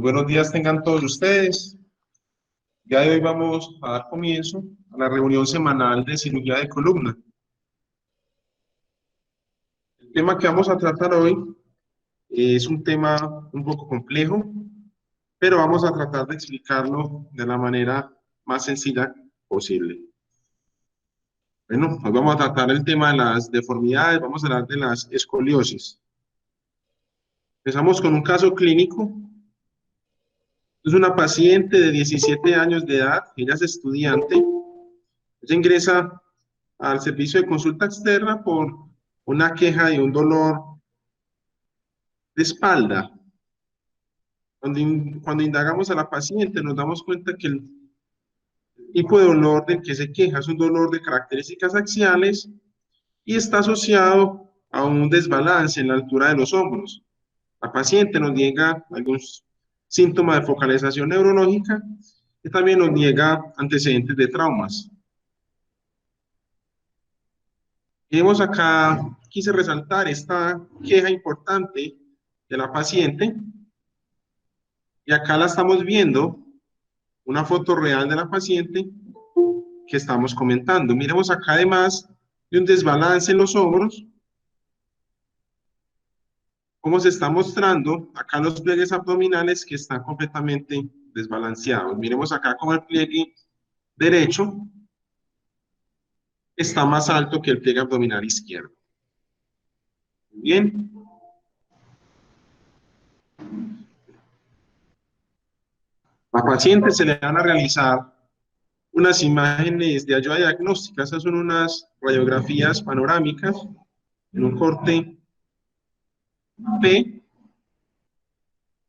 buenos días tengan todos ustedes. Ya de hoy vamos a dar comienzo a la reunión semanal de cirugía de columna. El tema que vamos a tratar hoy es un tema un poco complejo, pero vamos a tratar de explicarlo de la manera más sencilla posible. Bueno, hoy vamos a tratar el tema de las deformidades, vamos a hablar de las escoliosis. Empezamos con un caso clínico. Es una paciente de 17 años de edad, ella es estudiante. Ella ingresa al servicio de consulta externa por una queja de un dolor de espalda. Cuando indagamos a la paciente nos damos cuenta que el tipo de dolor del que se queja es un dolor de características axiales y está asociado a un desbalance en la altura de los hombros. La paciente nos niega algún síntoma de focalización neurológica y también nos niega antecedentes de traumas. Vemos acá, quise resaltar esta queja importante de la paciente y acá la estamos viendo, una foto real de la paciente que estamos comentando. Miremos acá además de un desbalance en los hombros, cómo se está mostrando acá los pliegues abdominales que están completamente desbalanceados. Miremos acá cómo el pliegue derecho está más alto que el pliegue abdominal izquierdo. Bien. A la paciente se le van a realizar unas imágenes de ayuda diagnóstica. Esas son unas radiografías panorámicas en un corte P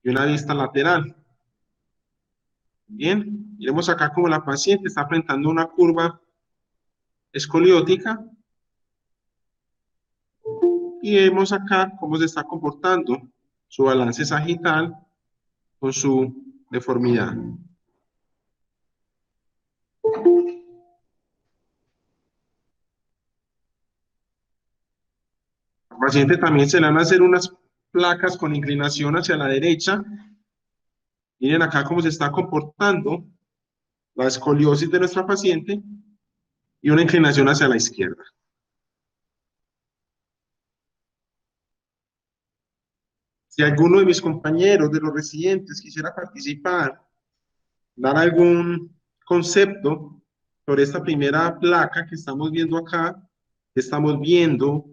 y una vista lateral. Bien, miremos acá como la paciente está enfrentando una curva escoliótica y vemos acá cómo se está comportando su balance sagital con su deformidad. Al paciente también se le van a hacer unas placas con inclinación hacia la derecha. Miren acá cómo se está comportando la escoliosis de nuestra paciente y una inclinación hacia la izquierda. Si alguno de mis compañeros, de los residentes, quisiera participar, dar algún concepto sobre esta primera placa que estamos viendo acá, estamos viendo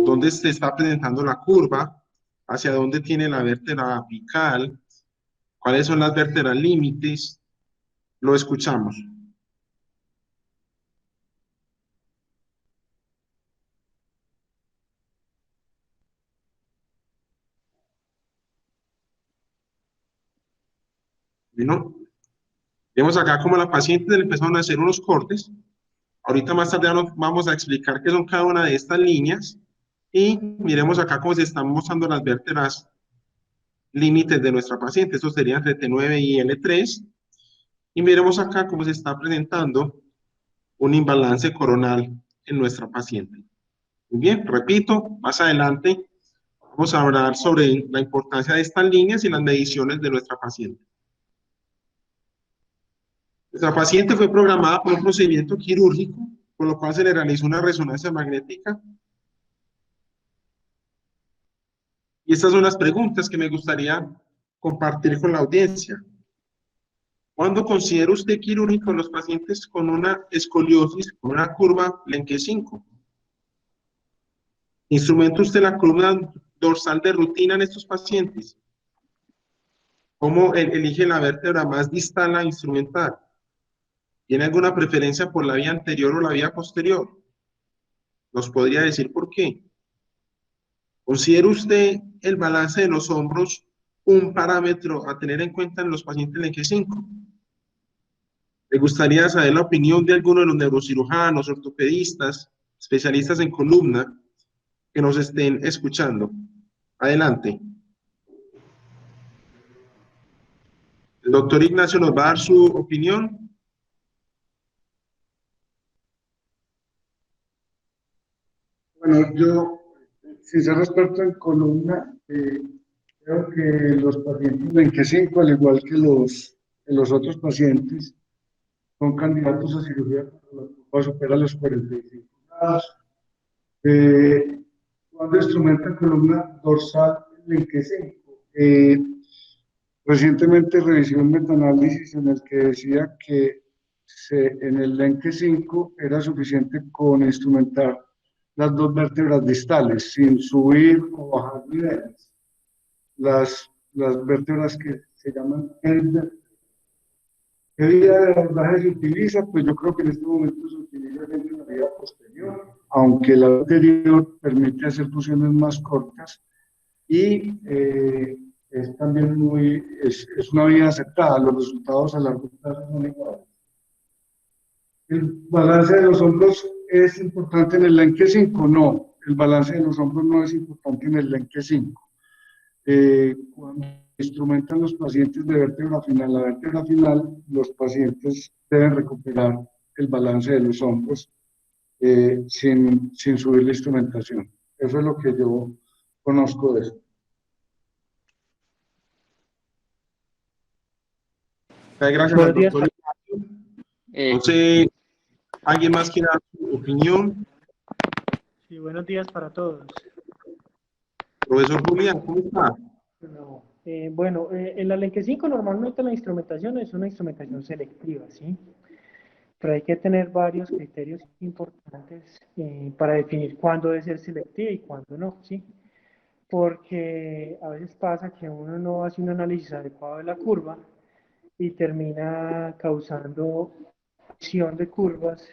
dónde se está presentando la curva, hacia dónde tiene la vértebra apical, cuáles son las vértebras límites, lo escuchamos. ¿No? Vemos acá como la paciente le empezaron a hacer unos cortes. Ahorita más tarde vamos a explicar qué son cada una de estas líneas. Y miremos acá cómo se están mostrando las vértebras límites de nuestra paciente. Estos serían entre T9 y L3. Y miremos acá cómo se está presentando un imbalance coronal en nuestra paciente. Muy bien, repito, más adelante vamos a hablar sobre la importancia de estas líneas y las mediciones de nuestra paciente. Nuestra paciente fue programada por un procedimiento quirúrgico, por lo cual se le realizó una resonancia magnética. Y estas son las preguntas que me gustaría compartir con la audiencia. ¿Cuándo considera usted quirúrgico los pacientes con una escoliosis, con una curva Lenke 5? ¿Instrumenta usted la columna dorsal de rutina en estos pacientes? ¿Cómo elige la vértebra más distal a instrumentar? ¿Tiene alguna preferencia por la vía anterior o la vía posterior? ¿Nos podría decir por qué? ¿Considera usted el balance de los hombros un parámetro a tener en cuenta en los pacientes Lenke 5? Me gustaría saber la opinión de alguno de los neurocirujanos, ortopedistas, especialistas en columna que nos estén escuchando. Adelante. El doctor Ignacio nos va a dar su opinión. Bueno, yo, sin ser experto en columna, Creo que los pacientes de Enque 5, al igual que los otros pacientes, son candidatos a cirugía cuando la curva supera los 45 grados. Cuando instrumenta columna dorsal en Enque 5. Recientemente revisé un metaanálisis en el que decía que en el Lenque 5 era suficiente con instrumentar las dos vértebras distales sin subir o bajar niveles. Las vértebras que se llaman head. ¿Qué vía de abordaje se utiliza? Pues yo creo que en este momento se utiliza dentro de la vía posterior, aunque la anterior permite hacer fusiones más cortas y es también es una vía aceptada, los resultados a largo plazo son iguales. ¿El balance de los hombros es importante en el Lenque 5? No, el balance de los hombros no es importante en el Lenque 5. Cuando instrumentan los pacientes de vértebra final a vértebra final, los pacientes deben recuperar el balance de los hombros sin subir la instrumentación. Eso es lo que yo conozco de eso. Gracias al Buenos días. doctor. No sé, ¿alguien más quiere dar su opinión? Sí, buenos días para todos. Profesor Julián, ¿cómo está? En la Lenque 5 normalmente la instrumentación es una instrumentación selectiva, ¿sí? Pero hay que tener varios criterios importantes para definir cuándo debe ser selectiva y cuándo no, ¿sí? Porque a veces pasa que uno no hace un análisis adecuado de la curva y termina causando acción de curvas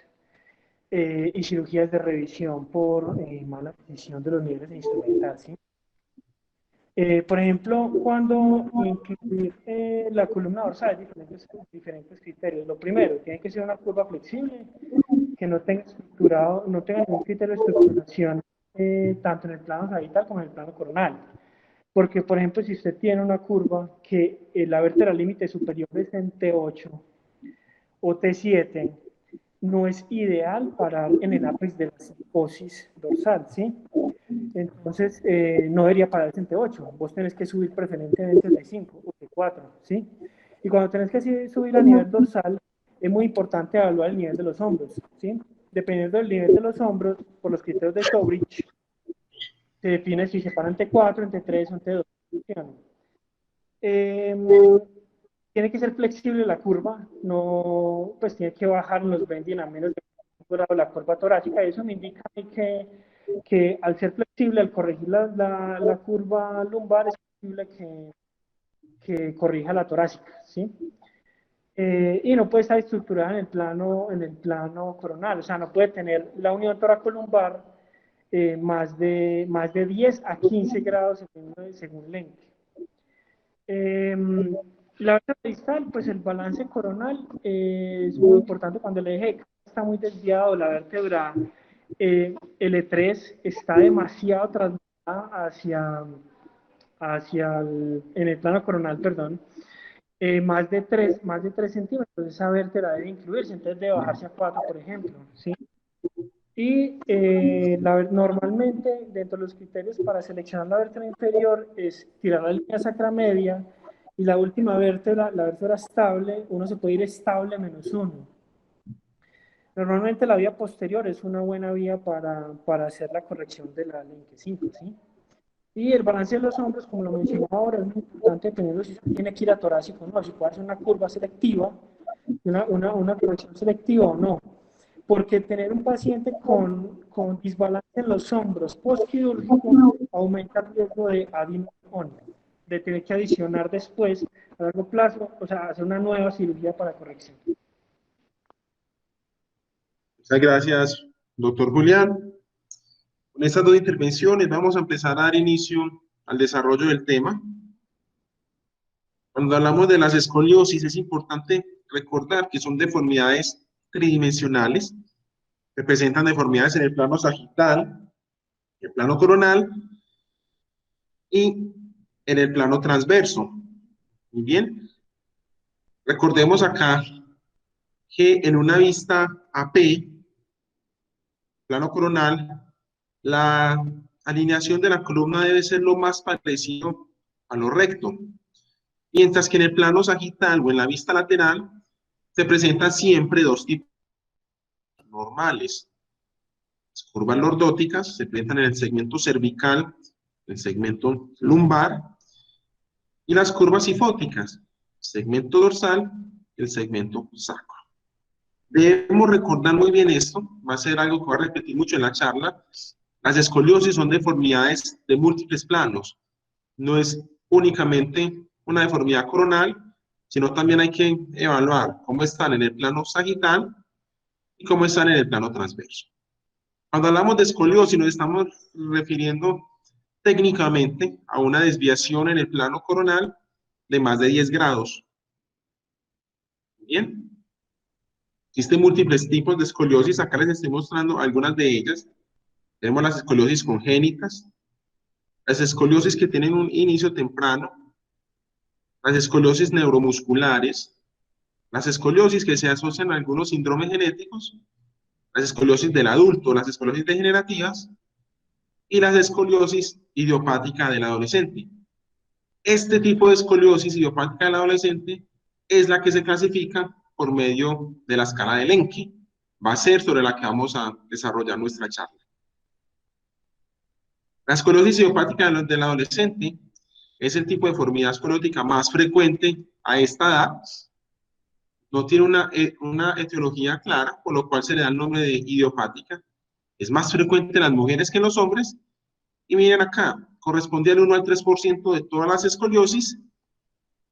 y cirugías de revisión por mala precisión de los niveles de instrumental, ¿sí? Por ejemplo, cuando incluir la columna dorsal, hay diferentes criterios. Lo primero, tiene que ser una curva flexible, que no tenga no tenga ningún criterio de estructuración, tanto en el plano sagital como en el plano coronal. Porque, por ejemplo, si usted tiene una curva que la vértebra límite superior es en T8 o T7, no es ideal parar en el ápice de la psicosis dorsal, ¿sí? Entonces, no debería pararse en T8. Vos tenés que subir preferentemente T5 o T4, ¿sí? Y cuando tenés que subir a nivel dorsal, es muy importante evaluar el nivel de los hombros, ¿sí? Dependiendo del nivel de los hombros, por los criterios de Sobrich, se define si se para en T4, en T3 o en T2. Tiene que ser flexible la curva, no, pues tiene que bajar los bending a menos de 1 grado la curva torácica. Eso me indica que al ser flexible, al corregir la curva lumbar, es posible que corrija la torácica, ¿sí? Y no puede estar estructurada en el plano coronal, o sea, no puede tener la unión toracolumbar más de 10 a 15 grados según Lenke. La vértebra distal, pues el balance coronal es muy importante cuando el eje está muy desviado, la vértebra L3 está demasiado trasladada en el plano coronal, perdón, más de 3 centímetros, esa vértebra debe incluirse, entonces debe bajarse a 4, por ejemplo, ¿sí? Y normalmente, dentro de los criterios para seleccionar la vértebra inferior, es tirar la línea sacra media y la última vértebra, la vértebra estable, uno se puede ir estable -1. Normalmente la vía posterior es una buena vía para hacer la corrección de la Lenke 5, ¿sí? Y el balance de los hombros, como lo mencionaba ahora, es muy importante dependiendo si usted tiene que ir a torácico o no, si puede hacer una curva selectiva, una corrección selectiva o no. Porque tener un paciente con desbalance en los hombros postquirúrgico aumenta el riesgo de adimón, de tener que adicionar después a largo plazo, o sea, hacer una nueva cirugía para corrección. Muchas gracias, doctor Julián. Con estas dos intervenciones vamos a empezar a dar inicio al desarrollo del tema. Cuando hablamos de las escoliosis, es importante recordar que son deformidades tridimensionales, que presentan deformidades en el plano sagital, en el plano coronal y en el plano transverso. Muy bien. Recordemos acá que en una vista AP, plano coronal, la alineación de la columna debe ser lo más parecido a lo recto. Mientras que en el plano sagital o en la vista lateral se presentan siempre dos tipos normales. Las curvas lordóticas se presentan en el segmento cervical, el segmento lumbar, y las curvas sifóticas, segmento dorsal y el segmento sacro. Debemos recordar muy bien esto, va a ser algo que voy a repetir mucho en la charla. Las escoliosis son deformidades de múltiples planos, no es únicamente una deformidad coronal, sino también hay que evaluar cómo están en el plano sagital y cómo están en el plano transverso. Cuando hablamos de escoliosis nos estamos refiriendo técnicamente a una desviación en el plano coronal de más de 10 grados. Bien. Existen múltiples tipos de escoliosis, acá les estoy mostrando algunas de ellas. Tenemos las escoliosis congénitas, las escoliosis que tienen un inicio temprano, las escoliosis neuromusculares, las escoliosis que se asocian a algunos síndromes genéticos, las escoliosis del adulto, las escoliosis degenerativas y las escoliosis idiopática del adolescente. Este tipo de escoliosis idiopática del adolescente es la que se clasifica por medio de la escala de Elenke. Va a ser sobre la que vamos a desarrollar nuestra charla. La escoliosis idiopática del adolescente es el tipo de deformidad esclerótica más frecuente a esta edad. No tiene una etiología clara, por lo cual se le da el nombre de idiopática. Es más frecuente en las mujeres que en los hombres. Y miren acá, corresponde al 1 al 3% de todas las escoliosis.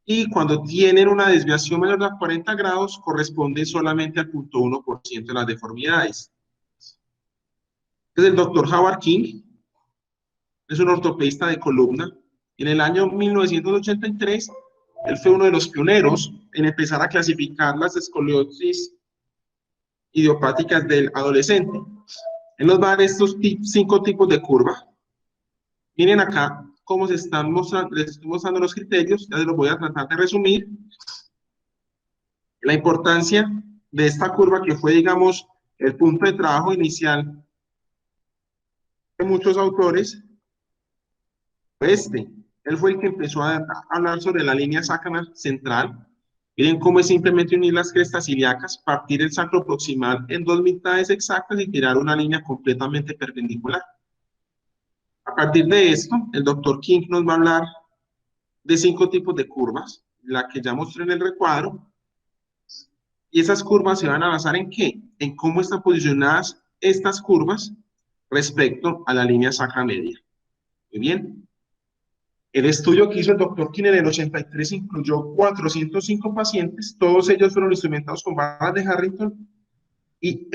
Y cuando tienen una desviación menor de 40 grados, corresponde solamente al 0.1% de las deformidades. Es el doctor Howard King, es un ortopedista de columna. En el año 1983, él fue uno de los pioneros en empezar a clasificar las escoliosis idiopáticas del adolescente. Él nos va a dar estos 5 tipos de curva. Miren acá cómo se están mostrando, les estoy mostrando los criterios, ya se los voy a tratar de resumir. La importancia de esta curva que fue, digamos, el punto de trabajo inicial de muchos autores, él fue el que empezó a hablar sobre la línea sacral central. Miren cómo es simplemente unir las crestas ilíacas, partir el sacro proximal en 2 mitades exactas y tirar una línea completamente perpendicular. A partir de esto, el doctor King nos va a hablar de 5 tipos de curvas, la que ya mostré en el recuadro. Y esas curvas se van a basar ¿en qué? En cómo están posicionadas estas curvas respecto a la línea sacra media. Muy bien. El estudio que hizo el doctor King en el 83 incluyó 405 pacientes, todos ellos fueron instrumentados con barras de Harrington y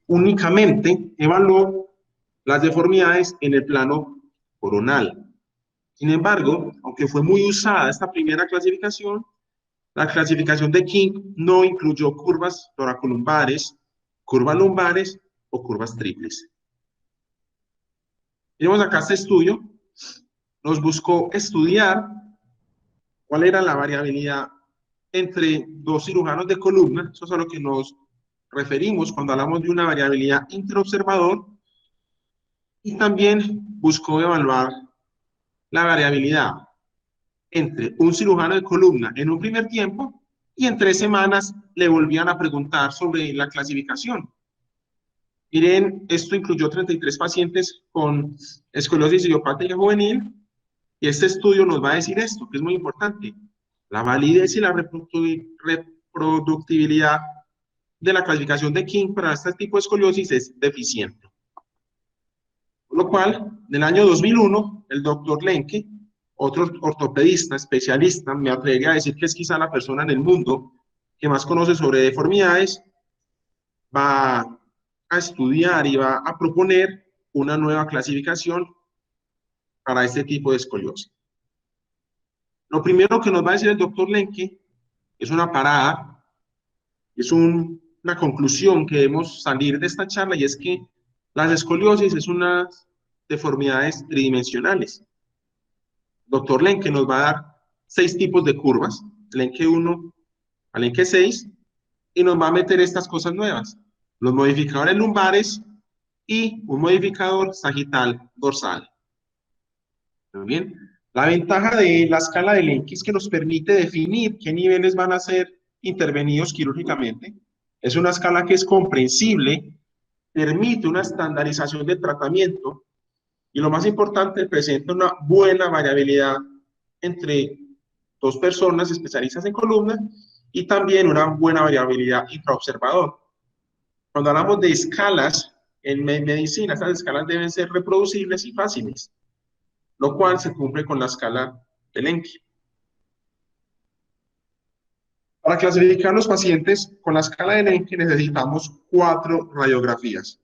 únicamente evaluó las deformidades en el plano coronal. Sin embargo, aunque fue muy usada esta primera clasificación, la clasificación de King no incluyó curvas toracolumbares, curvas lumbares o curvas triples. Miremos acá este estudio. Nos buscó estudiar cuál era la variabilidad entre 2 cirujanos de columna. Eso es a lo que nos referimos cuando hablamos de una variabilidad interobservador. Y también buscó evaluar la variabilidad entre un cirujano de columna en un primer tiempo y en 3 semanas le volvían a preguntar sobre la clasificación. Miren, esto incluyó 33 pacientes con escoliosis idiopática juvenil. Y este estudio nos va a decir esto, que es muy importante. La validez y la reproductibilidad de la clasificación de King para este tipo de escoliosis es deficiente. Por lo cual, en el año 2001, el doctor Lenke, otro ortopedista, especialista, me atrevería a decir que es quizá la persona en el mundo que más conoce sobre deformidades, va a estudiar y va a proponer una nueva clasificación para este tipo de escoliosis. Lo primero que nos va a decir el doctor Lenke es una parada, es una conclusión que debemos salir de esta charla, y es que las escoliosis es unas deformidades tridimensionales. Doctor Lenke nos va a dar 6 tipos de curvas, Lenke 1 a Lenke 6, y nos va a meter estas cosas nuevas, los modificadores lumbares y un modificador sagital dorsal. Muy bien. La ventaja de la escala de Elenchi es que nos permite definir qué niveles van a ser intervenidos quirúrgicamente. Es una escala que es comprensible, permite una estandarización del tratamiento y lo más importante, presenta una buena variabilidad entre dos personas especialistas en columna y también una buena variabilidad intraobservador. Cuando hablamos de escalas en medicina, estas escalas deben ser reproducibles y fáciles, lo cual se cumple con la escala de Elenchi. Para clasificar los pacientes con la escala de Elenchi necesitamos 4 radiografías.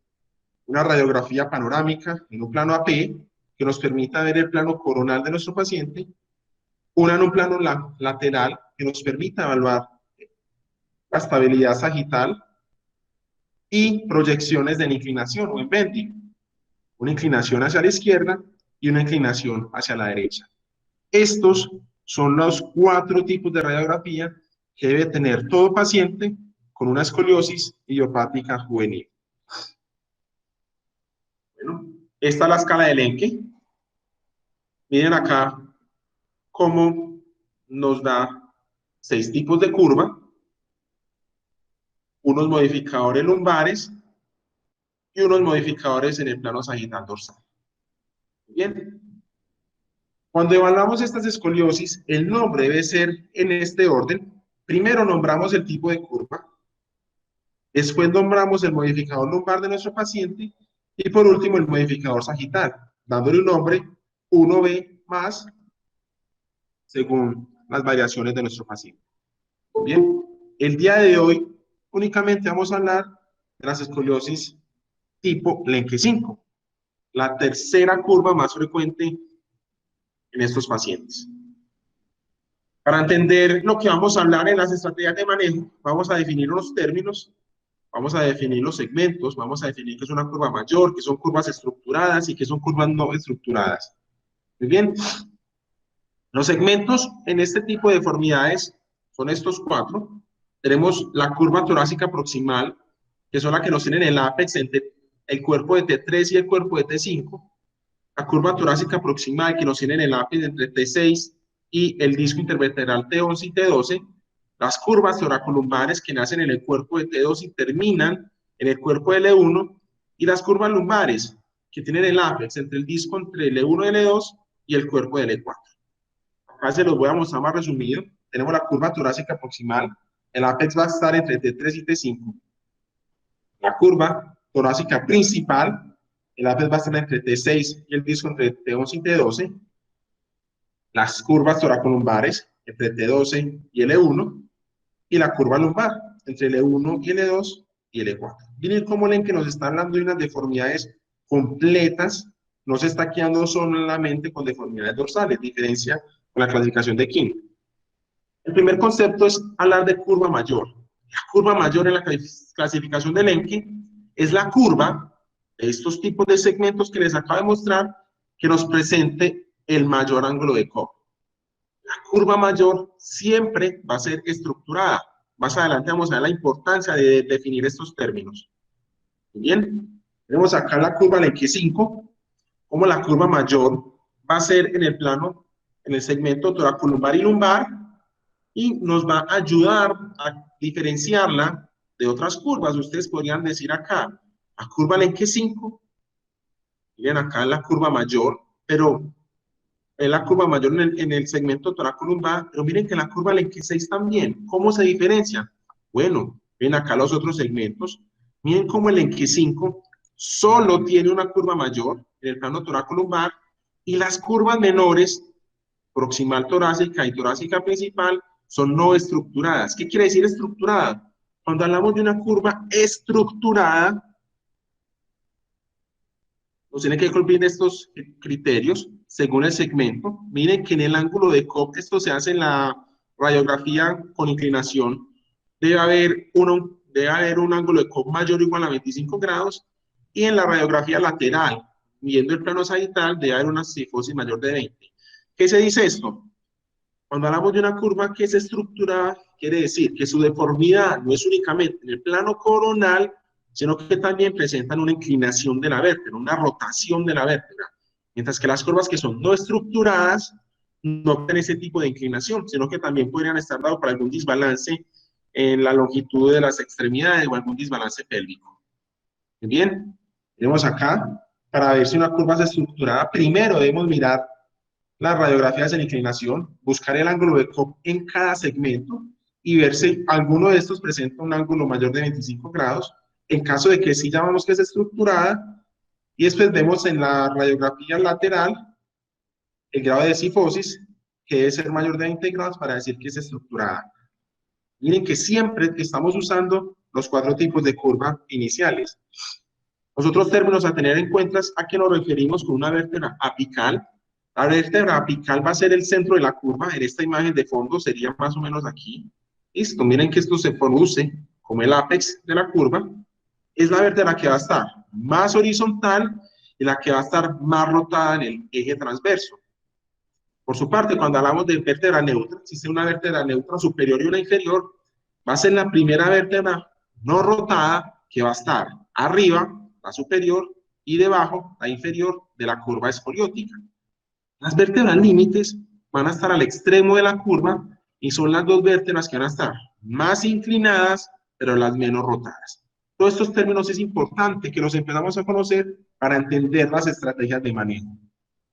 Una radiografía panorámica en un plano AP, que nos permita ver el plano coronal de nuestro paciente, una en un plano lateral, que nos permita evaluar la estabilidad sagital, y proyecciones de la inclinación o en bending, una inclinación hacia la izquierda y una inclinación hacia la derecha. Estos son los 4 tipos de radiografía que debe tener todo paciente con una escoliosis idiopática juvenil. Bueno, esta es la escala de Elenchi. Miren acá cómo nos da 6 tipos de curva, unos modificadores lumbares y unos modificadores en el plano sagital dorsal. Bien. Cuando evaluamos estas escoliosis, el nombre debe ser en este orden. Primero nombramos el tipo de curva, después nombramos el modificador lumbar de nuestro paciente y por último el modificador sagital, dándole un nombre 1B más según las variaciones de nuestro paciente. Bien, el día de hoy únicamente vamos a hablar de las escoliosis tipo Lenke 5, la tercera curva más frecuente en estos pacientes. Para entender lo que vamos a hablar en las estrategias de manejo, vamos a definir unos términos, vamos a definir los segmentos, vamos a definir qué es una curva mayor, qué son curvas estructuradas y qué son curvas no estructuradas. Muy bien. Los segmentos en este tipo de deformidades son estos 4. Tenemos la curva torácica proximal, que son las que nos tienen el ápex entre el cuerpo de T3 y el cuerpo de T5. La curva torácica proximal, que nos tiene el ápice entre T6 y el disco intervertebral T11 y T12. Las curvas toracolumbares, que nacen en el cuerpo de T2 y terminan en el cuerpo de L1. Y las curvas lumbares, que tienen el ápex entre el disco entre L1 y L2 y el cuerpo de L4. Acá se los voy a mostrar más resumido. Tenemos la curva torácica proximal. El ápex va a estar entre T3 y T5. La curva torácica principal, el ápex va a estar entre T6 y el disco entre T11 y T12. Las curvas toracolumbares entre T12 y L1. Y la curva lumbar entre L1 y L2 y L4. Miren cómo leen que nos está hablando de unas deformidades completas. No se está quedando solamente con deformidades dorsales, diferencia con la clasificación de King. El primer concepto es hablar de curva mayor. La curva mayor en la clasificación de Elenchi es la curva de estos tipos de segmentos que les acabo de mostrar que nos presente el mayor ángulo de Cobb. La curva mayor siempre va a ser estructurada. Más adelante vamos a ver la importancia de definir estos términos. Bien, tenemos acá la curva Elenchi 5, como la curva mayor va a ser en el plano, en el segmento toracolumbar y lumbar, y nos va a ayudar a diferenciarla de otras curvas. Ustedes podrían decir acá, la curva Elenchi 5, miren acá la curva mayor, pero es la curva mayor en el segmento toracolumbar, pero miren que la curva Elenchi 6 también. ¿Cómo se diferencia? Bueno, ven acá los otros segmentos, miren cómo el Elenchi 5 solo tiene una curva mayor en el plano toracolumbar y las curvas menores, proximal torácica y torácica principal, son no estructuradas. ¿Qué quiere decir estructurada? Cuando hablamos de una curva estructurada, nos tiene que cumplir estos criterios según el segmento. Miren que en el ángulo de Cobb, esto se hace en la radiografía con inclinación, debe haber un ángulo de Cobb mayor o igual a 25 grados, y en la radiografía lateral, viendo el plano sagital, debe haber una cifosis mayor de 20. ¿Qué se dice esto? Cuando hablamos de una curva que es estructurada, quiere decir que su deformidad no es únicamente en el plano coronal, sino que también presentan una inclinación de la vértebra, una rotación de la vértebra. Mientras que las curvas que son no estructuradas no tienen ese tipo de inclinación, sino que también podrían estar dados por algún desbalance en la longitud de las extremidades o algún desbalance pélvico. Bien, tenemos acá, para ver si una curva es estructurada, primero debemos mirar las radiografías de inclinación, buscar el ángulo de Cobb en cada segmento y ver si alguno de estos presenta un ángulo mayor de 25 grados. En caso de que sí llamamos que es estructurada, y después vemos en la radiografía lateral el grado de cifosis, que debe ser mayor de 20 grados para decir que es estructurada. Miren que siempre estamos usando los 4 tipos de curva iniciales. Los otros términos a tener en cuenta es a qué nos referimos con una vértebra apical. La vértebra apical va a ser el centro de la curva. En esta imagen de fondo sería más o menos aquí. Listo, miren que esto se produce como el ápex de la curva. Es la vértebra que va a estar más horizontal y la que va a estar más rotada en el eje transverso. Por su parte, cuando hablamos de vértebra neutra, existe una vértebra neutra superior y una inferior. Va a ser la primera vértebra no rotada que va a estar arriba, la superior, y debajo, la inferior de la curva escoliótica. Las vértebras límites van a estar al extremo de la curva y son las dos vértebras que van a estar más inclinadas, pero las menos rotadas. Todos estos términos es importante que los empezamos a conocer para entender las estrategias de manejo.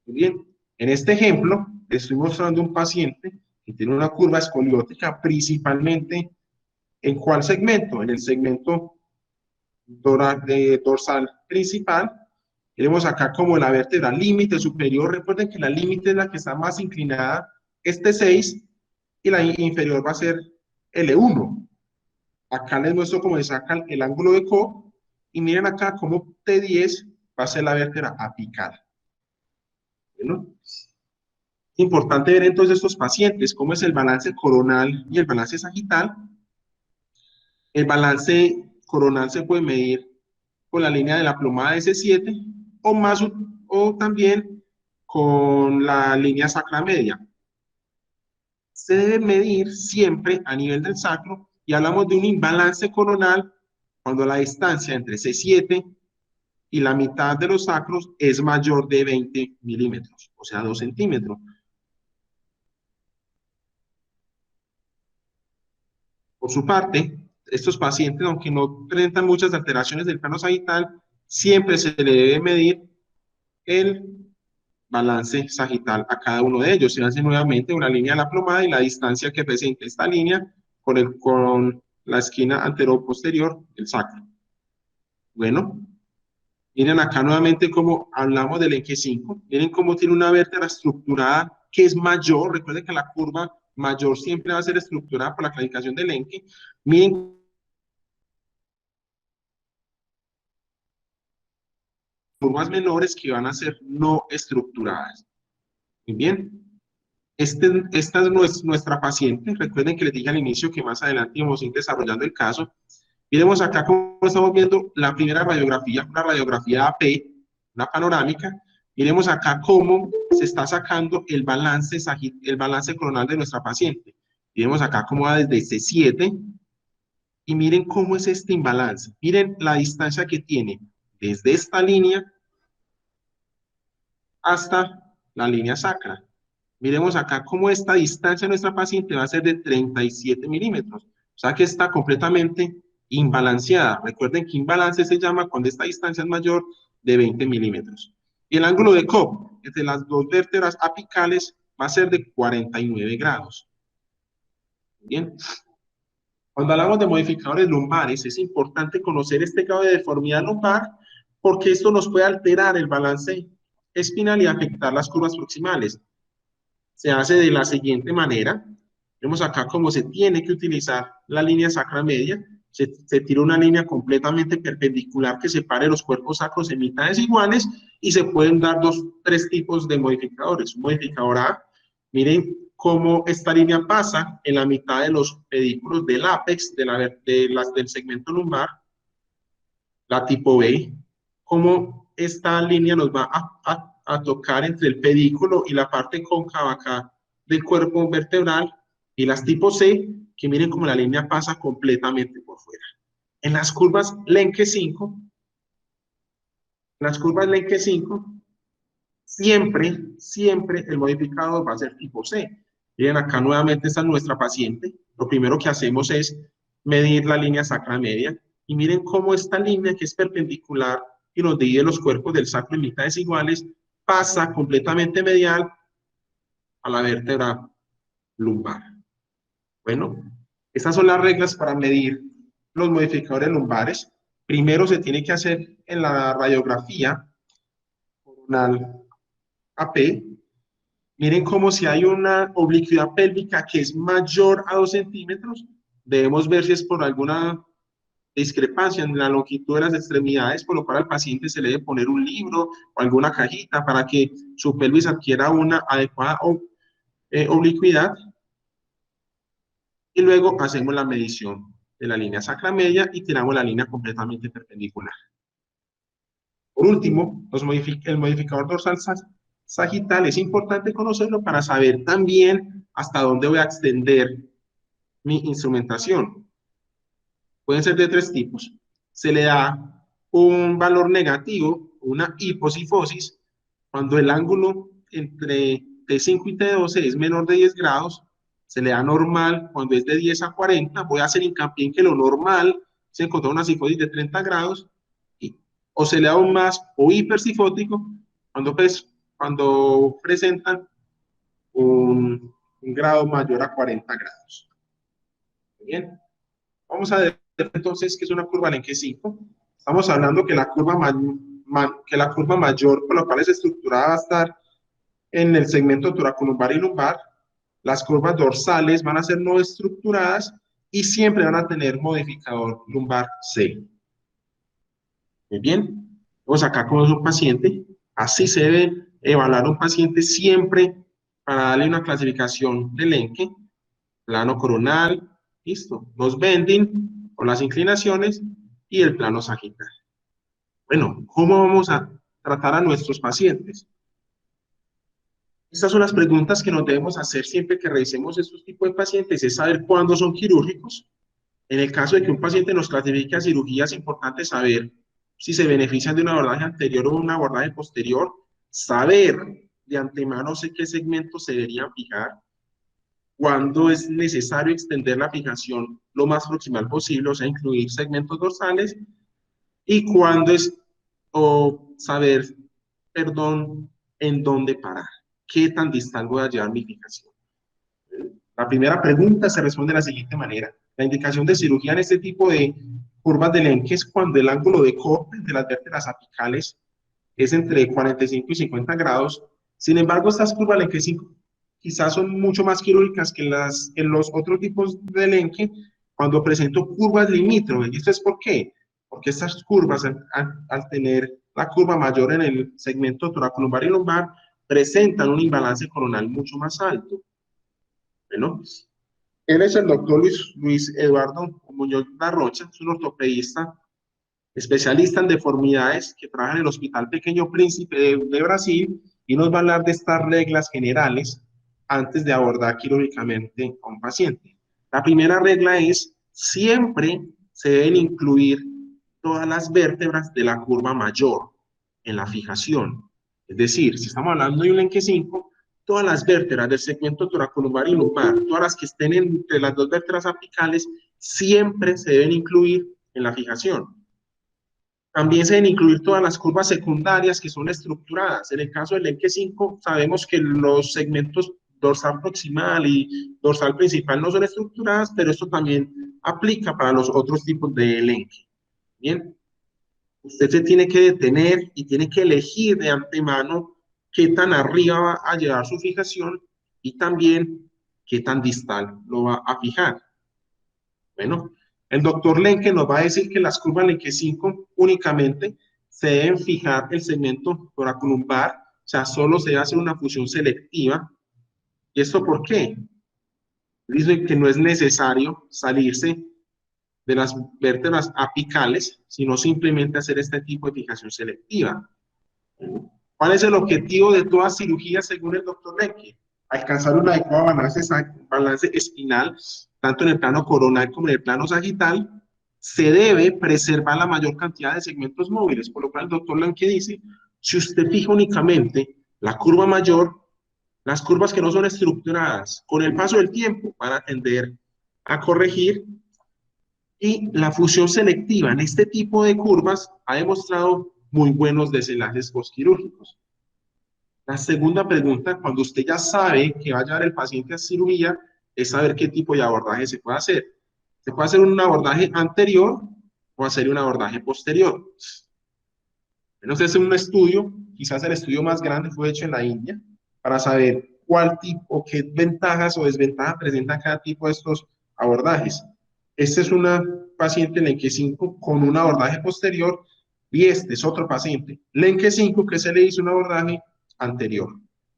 Muy bien, en este ejemplo, les estoy mostrando un paciente que tiene una curva escoliótica principalmente ¿en cuál segmento? En el segmento dorsal principal. Tenemos acá como la vértebra límite superior. Recuerden que la límite es la que está más inclinada, este 6, y la inferior va a ser L1. Acá les muestro cómo se saca el ángulo de Cobb, y miren acá como T10 va a ser la vértebra apical. Bueno, importante ver entonces estos pacientes, cómo es el balance coronal y el balance sagital. El balance coronal se puede medir con la línea de la plomada S7 o, más, o también con la línea sacra media. Se debe medir siempre a nivel del sacro y hablamos de un imbalance coronal cuando la distancia entre C7 y la mitad de los sacros es mayor de 20 milímetros, o sea, 2 centímetros. Por su parte, estos pacientes, aunque no presentan muchas alteraciones del plano sagital, siempre se le debe medir el balance sagital a cada uno de ellos. Se hace nuevamente una línea de la plomada y la distancia que presenta esta línea con la esquina antero-posterior del sacro. Bueno, miren acá nuevamente cómo hablamos del eje 5. Miren cómo tiene una vértebra estructurada que es mayor. Recuerden que la curva mayor siempre va a ser estructurada por la clasificación del eje. Miren curvas menores que van a ser no estructuradas. Muy bien. Esta es nuestra paciente. Recuerden que les dije al inicio que más adelante íbamos a ir desarrollando el caso. Miremos acá cómo estamos viendo la primera radiografía, una radiografía AP, una panorámica. Miremos acá cómo se está sacando el balance coronal de nuestra paciente. Miremos acá cómo va desde C7 y miren cómo es este imbalance. Miren la distancia que tiene desde esta línea hasta la línea sacra. Miremos acá cómo esta distancia de nuestra paciente va a ser de 37 milímetros. O sea que está completamente imbalanceada. Recuerden que imbalance se llama cuando esta distancia es mayor de 20 milímetros. Y el ángulo de Cobb entre las dos vértebras apicales va a ser de 49 grados. Bien. Cuando hablamos de modificadores lumbares, es importante conocer este grado de deformidad lumbar porque esto nos puede alterar el balance espinal y afectar las curvas proximales. Se hace de la siguiente manera. Vemos acá cómo se tiene que utilizar la línea sacra media. Se tira una línea completamente perpendicular que separe los cuerpos sacros en mitades iguales y se pueden dar tres tipos de modificadores. Un modificador A, miren cómo esta línea pasa en la mitad de los pedículos del ápex del segmento lumbar. La tipo B, cómo esta línea nos va a tocar entre el pedículo y la parte cóncava acá del cuerpo vertebral, y las tipo C, que miren cómo la línea pasa completamente por fuera. En las curvas Lenke 5, siempre el modificador va a ser tipo C. Miren, acá nuevamente está nuestra paciente. Lo primero que hacemos es medir la línea sacra media. Y miren cómo esta línea, que es perpendicular y nos divide los cuerpos del sacro en mitades iguales, pasa completamente medial a la vértebra lumbar. Bueno, estas son las reglas para medir los modificadores lumbares. Primero se tiene que hacer en la radiografía coronal AP. Miren cómo si hay una oblicuidad pélvica que es mayor a 2 centímetros, debemos ver si es por alguna discrepancia en la longitud de las extremidades, por lo cual al paciente se le debe poner un libro o alguna cajita para que su pelvis adquiera una adecuada oblicuidad. Y luego hacemos la medición de la línea sacra media y tiramos la línea completamente perpendicular. Por último, el modificador dorsal sagital es importante conocerlo para saber también hasta dónde voy a extender mi instrumentación. Pueden ser de 3 tipos. Se le da un valor negativo, una hipocifosis, cuando el ángulo entre T5 y T12 es menor de 10 grados. Se le da normal cuando es de 10 a 40. Voy a hacer hincapié en que lo normal se encontró una cifosis de 30 grados. O se le da un más o hipersifótico cuando presentan un grado mayor a 40 grados. Bien, vamos a ver entonces qué es una curva Lenke 5. Estamos hablando que la curva mayor por la cual es estructurada va a estar en el segmento toracolumbar y lumbar. Las curvas dorsales van a ser no estructuradas y siempre van a tener modificador lumbar C. Muy bien, vamos acá con un paciente. Así se debe evaluar un paciente siempre para darle una clasificación de Lenke. Plano coronal, listo. Los bending o las inclinaciones y el plano sagital. Bueno, ¿cómo vamos a tratar a nuestros pacientes? Estas son las preguntas que nos debemos hacer siempre que revisemos estos tipos de pacientes, es saber cuándo son quirúrgicos. En el caso de que un paciente nos clasifique a cirugía, es importante saber si se benefician de un abordaje anterior o un abordaje posterior, saber de antemano qué segmentos se deberían fijar, cuándo es necesario extender la fijación lo más proximal posible, o sea, incluir segmentos dorsales, y cuándo es, saber, en dónde parar, qué tan distal voy a llevar mi fijación. La primera pregunta se responde de la siguiente manera. La indicación de cirugía en este tipo de curvas de Lenke es cuando el ángulo de corte de las vértebras apicales es entre 45 y 50 grados. Sin embargo, estas curvas Lenke 5 quizás son mucho más quirúrgicas que en los otros tipos de Lenke cuando presento curvas limítrofes. ¿Y esto es por qué? Porque estas curvas, al tener la curva mayor en el segmento toracolumbar y lumbar, presentan un imbalance coronal mucho más alto. Bueno, él es el doctor Luis Eduardo Muñoz Larrocha, es un ortopedista, especialista en deformidades que trabaja en el Hospital Pequeño Príncipe de Brasil y nos va a hablar de estas reglas generales antes de abordar quirúrgicamente a un paciente. La primera regla es, siempre se deben incluir todas las vértebras de la curva mayor en la fijación. Es decir, si estamos hablando de un Lenke 5, todas las vértebras del segmento toracolumbar y lumbar, todas las que estén entre las dos vértebras apicales, siempre se deben incluir en la fijación. También se deben incluir todas las curvas secundarias que son estructuradas. En el caso del Lenke 5, sabemos que los segmentos dorsal proximal y dorsal principal no son estructuradas, pero esto también aplica para los otros tipos de Lenke. Bien, usted se tiene que detener y tiene que elegir de antemano qué tan arriba va a llevar su fijación y también qué tan distal lo va a fijar. Bueno, el doctor Lenke nos va a decir que las curvas Lenke 5 únicamente se deben fijar el segmento toracolumbar, o sea, solo se debe hacer una fusión selectiva. ¿Y esto por qué? Dice que no es necesario salirse de las vértebras apicales, sino simplemente hacer este tipo de fijación selectiva. ¿Cuál es el objetivo de toda cirugía según el doctor Lenke? Alcanzar un adecuado balance espinal, tanto en el plano coronal como en el plano sagital. Se debe preservar la mayor cantidad de segmentos móviles, por lo cual el doctor Lenke dice, si usted fija únicamente La curva mayor, las curvas que no son estructuradas, con el paso del tiempo van a tender a corregir, y la fusión selectiva en este tipo de curvas ha demostrado muy buenos desenlaces postquirúrgicos. La segunda pregunta, cuando usted ya sabe que va a llevar el paciente a cirugía, es saber qué tipo de abordaje se puede hacer. Se puede hacer un abordaje anterior o hacer un abordaje posterior. Nos hace un estudio, quizás el estudio más grande fue hecho en la India, para saber cuál tipo, qué ventajas o desventajas presenta cada tipo de estos abordajes. Este es una paciente Lenke 5 con un abordaje posterior, y este es otro paciente Lenke 5 que se le hizo un abordaje anterior.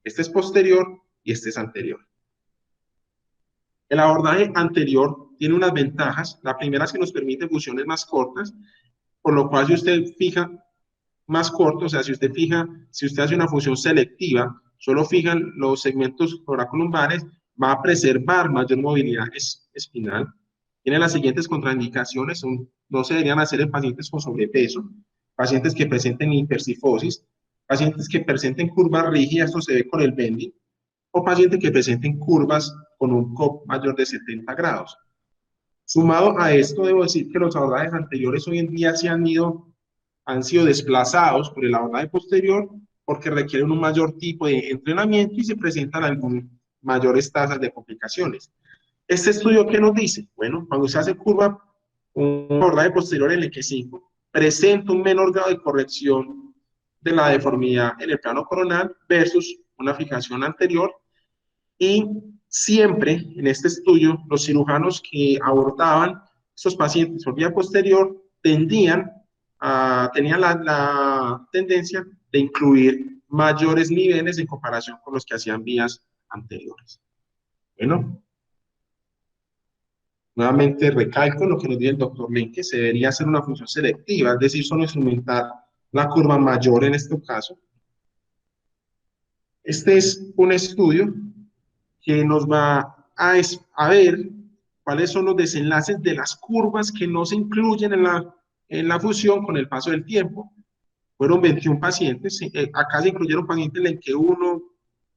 Este es posterior y este es anterior. El abordaje anterior tiene unas ventajas. La primera es que nos permite fusiones más cortas, por lo cual si usted fija más corto, o sea, si usted hace una fusión selectiva, solo fijan los segmentos thoracolumbares, va a preservar mayor movilidad espinal. Tiene las siguientes contraindicaciones: no se deberían hacer en pacientes con sobrepeso, pacientes que presenten hipercifosis, pacientes que presenten curvas rígidas, esto se ve con el bending, o pacientes que presenten curvas con un COP mayor de 70 grados. Sumado a esto, debo decir que los abordajes anteriores hoy en día han sido desplazados por el abordaje posterior, porque requieren un mayor tipo de entrenamiento y se presentan algunas mayores tasas de complicaciones. ¿Este estudio qué nos dice? Bueno, cuando se hace curva, un abordaje posterior en el Lenke-5 presenta un menor grado de corrección de la deformidad en el plano coronal versus una fijación anterior, y siempre en este estudio los cirujanos que abordaban estos pacientes por vía posterior tenían la tendencia de incluir mayores niveles en comparación con los que hacían vías anteriores. Bueno, nuevamente recalco lo que nos dice el doctor Lenke: se debería hacer una función selectiva, es decir, solo instrumentar la curva mayor en este caso. Este es un estudio que nos va a ver cuáles son los desenlaces de las curvas que no se incluyen en la fusión con el paso del tiempo. Fueron 21 pacientes, acá se incluyeron pacientes Lenke 1,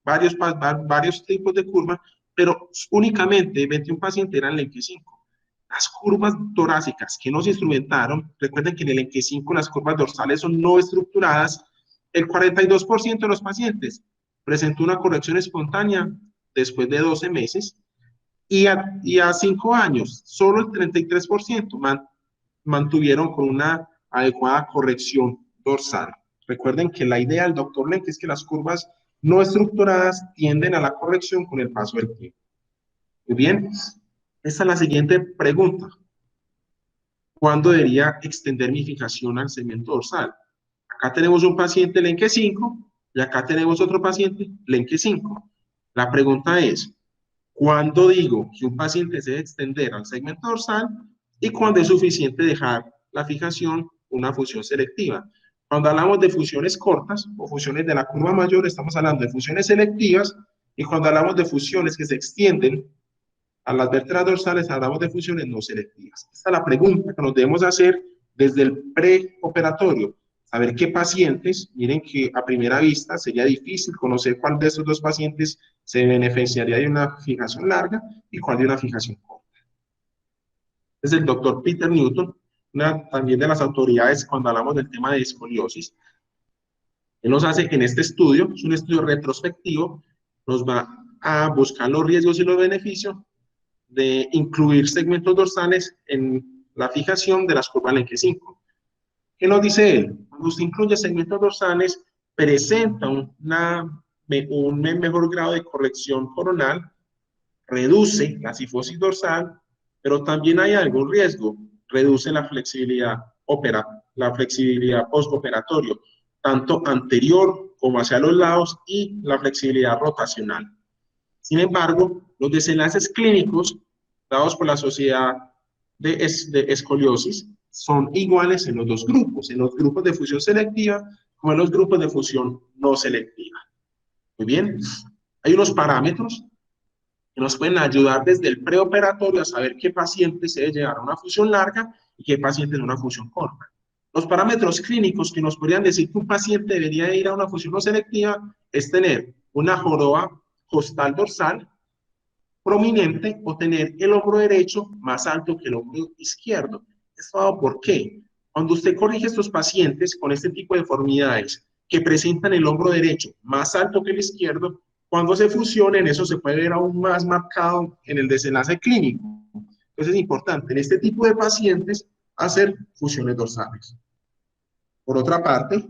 varios tipos de curvas, pero únicamente 21 pacientes eran Lenke 5. Las curvas torácicas que no se instrumentaron, recuerden que en el Lenke 5 las curvas dorsales son no estructuradas, el 42% de los pacientes presentó una corrección espontánea después de 12 meses, y a 5 años, solo el 33% mantuvieron con una adecuada corrección dorsal. Recuerden que la idea del doctor Lenke es que las curvas no estructuradas tienden a la corrección con el paso del tiempo. Muy bien, esta es la siguiente pregunta: ¿cuándo debería extender mi fijación al segmento dorsal? Acá tenemos un paciente Lenke 5 y acá tenemos otro paciente Lenke 5. La pregunta es: ¿cuándo digo que un paciente se debe extender al segmento dorsal y cuándo es suficiente dejar la fijación una fusión selectiva? Cuando hablamos de fusiones cortas o fusiones de la curva mayor, estamos hablando de fusiones selectivas, y cuando hablamos de fusiones que se extienden a las vértebras dorsales, hablamos de fusiones no selectivas. Esta es la pregunta que nos debemos hacer desde el preoperatorio. Saber qué pacientes, miren que a primera vista sería difícil conocer cuál de estos dos pacientes se beneficiaría de una fijación larga y cuál de una fijación corta. Es el doctor Peter Newton, también de las autoridades cuando hablamos del tema de escoliosis. Él nos hace en este estudio, es un estudio retrospectivo, nos va a buscar los riesgos y los beneficios de incluir segmentos dorsales en la fijación de las curvas Lenke 5. ¿Qué nos dice él? Cuando usted incluye segmentos dorsales, presenta un mejor grado de corrección coronal, reduce la cifosis dorsal, pero también hay algún riesgo: reduce la flexibilidad postoperatorio, tanto anterior como hacia los lados, y la flexibilidad rotacional. Sin embargo, los desenlaces clínicos dados por la Sociedad de Escoliosis son iguales en los dos grupos, en los grupos de fusión selectiva como en los grupos de fusión no selectiva. Muy bien, hay unos parámetros que nos pueden ayudar desde el preoperatorio a saber qué paciente se debe llevar a una fusión larga y qué paciente en una fusión corta. Los parámetros clínicos que nos podrían decir que un paciente debería ir a una fusión no selectiva es tener una joroba costal dorsal prominente o tener el hombro derecho más alto que el hombro izquierdo. ¿Esto por qué? Cuando usted corrige a estos pacientes con este tipo de deformidades que presentan el hombro derecho más alto que el izquierdo, cuando se fusionen, eso se puede ver aún más marcado en el desenlace clínico. Entonces es importante en este tipo de pacientes hacer fusiones dorsales. Por otra parte,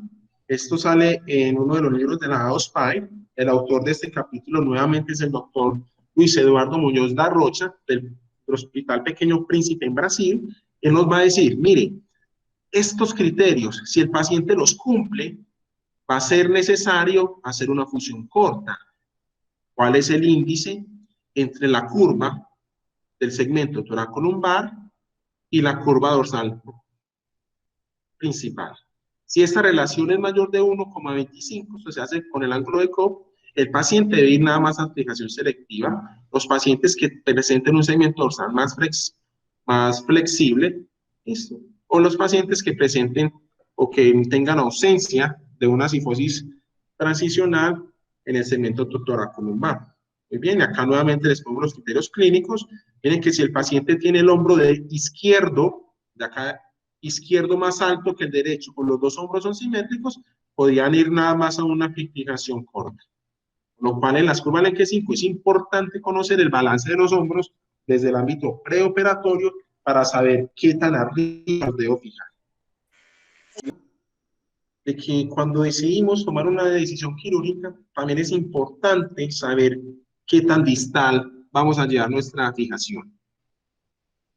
esto sale en uno de los libros de la AOSPAI. El autor de este capítulo nuevamente es el doctor Luis Eduardo Muñoz da Rocha, del Hospital Pequeño Príncipe en Brasil. Él nos va a decir, mire, estos criterios, si el paciente los cumple, va a ser necesario hacer una fusión corta. ¿Cuál es el índice entre la curva del segmento toracolumbar y la curva dorsal principal? Si esta relación es mayor de 1,25, esto se hace con el ángulo de Cobb, el paciente debe ir nada más a fijación selectiva. Los pacientes que presenten un segmento dorsal más flexible, ¿listo? O los pacientes que presenten o que tengan ausencia de una cifosis transicional en el segmento toracolumbar. Muy bien, acá nuevamente les pongo los criterios clínicos. Miren que si el paciente tiene el hombro izquierdo, de acá izquierdo más alto que el derecho, o los dos hombros son simétricos, podrían ir nada más a una fijación corta. Lo cual en las curvas Lenke 5 es importante conocer el balance de los hombros desde el ámbito preoperatorio para saber qué tan arriba los debo fijar. De que cuando decidimos tomar una decisión quirúrgica, también es importante saber qué tan distal vamos a llevar nuestra fijación.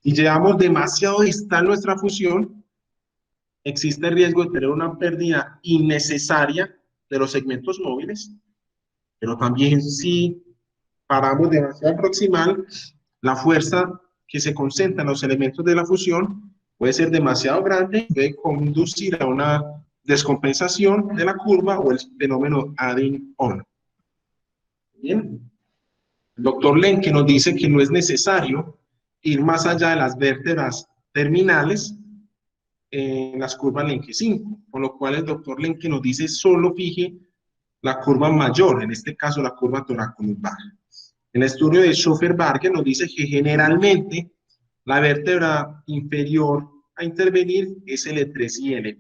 Si llevamos demasiado distal nuestra fusión, existe el riesgo de tener una pérdida innecesaria de los segmentos móviles, pero también si paramos demasiado proximal, la fuerza que se concentra en los elementos de la fusión puede ser demasiado grande y puede conducir a una descompensación de la curva o el fenómeno adding-on. Bien. El doctor Lenke nos dice que no es necesario ir más allá de las vértebras terminales en las curvas Lenke 5, con lo cual el doctor Lenke nos dice solo fije la curva mayor, en este caso la curva toracolumbar. El estudio de Schoeffer-Barger nos dice que generalmente la vértebra inferior a intervenir es L3 y L4.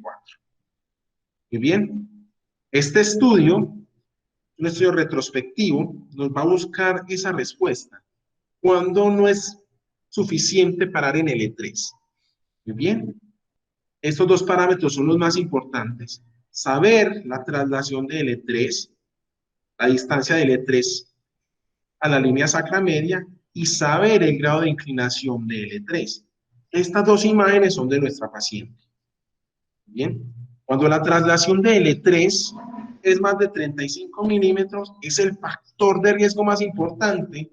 Muy bien, este estudio, un estudio retrospectivo, nos va a buscar esa respuesta. ¿Cuándo no es suficiente parar en L3? Muy bien, estos dos parámetros son los más importantes. Saber la traslación de L3, la distancia de L3 a la línea sacra media y saber el grado de inclinación de L3. Estas dos imágenes son de nuestra paciente. Bien, cuando la traslación de L3 es más de 35 milímetros, es el factor de riesgo más importante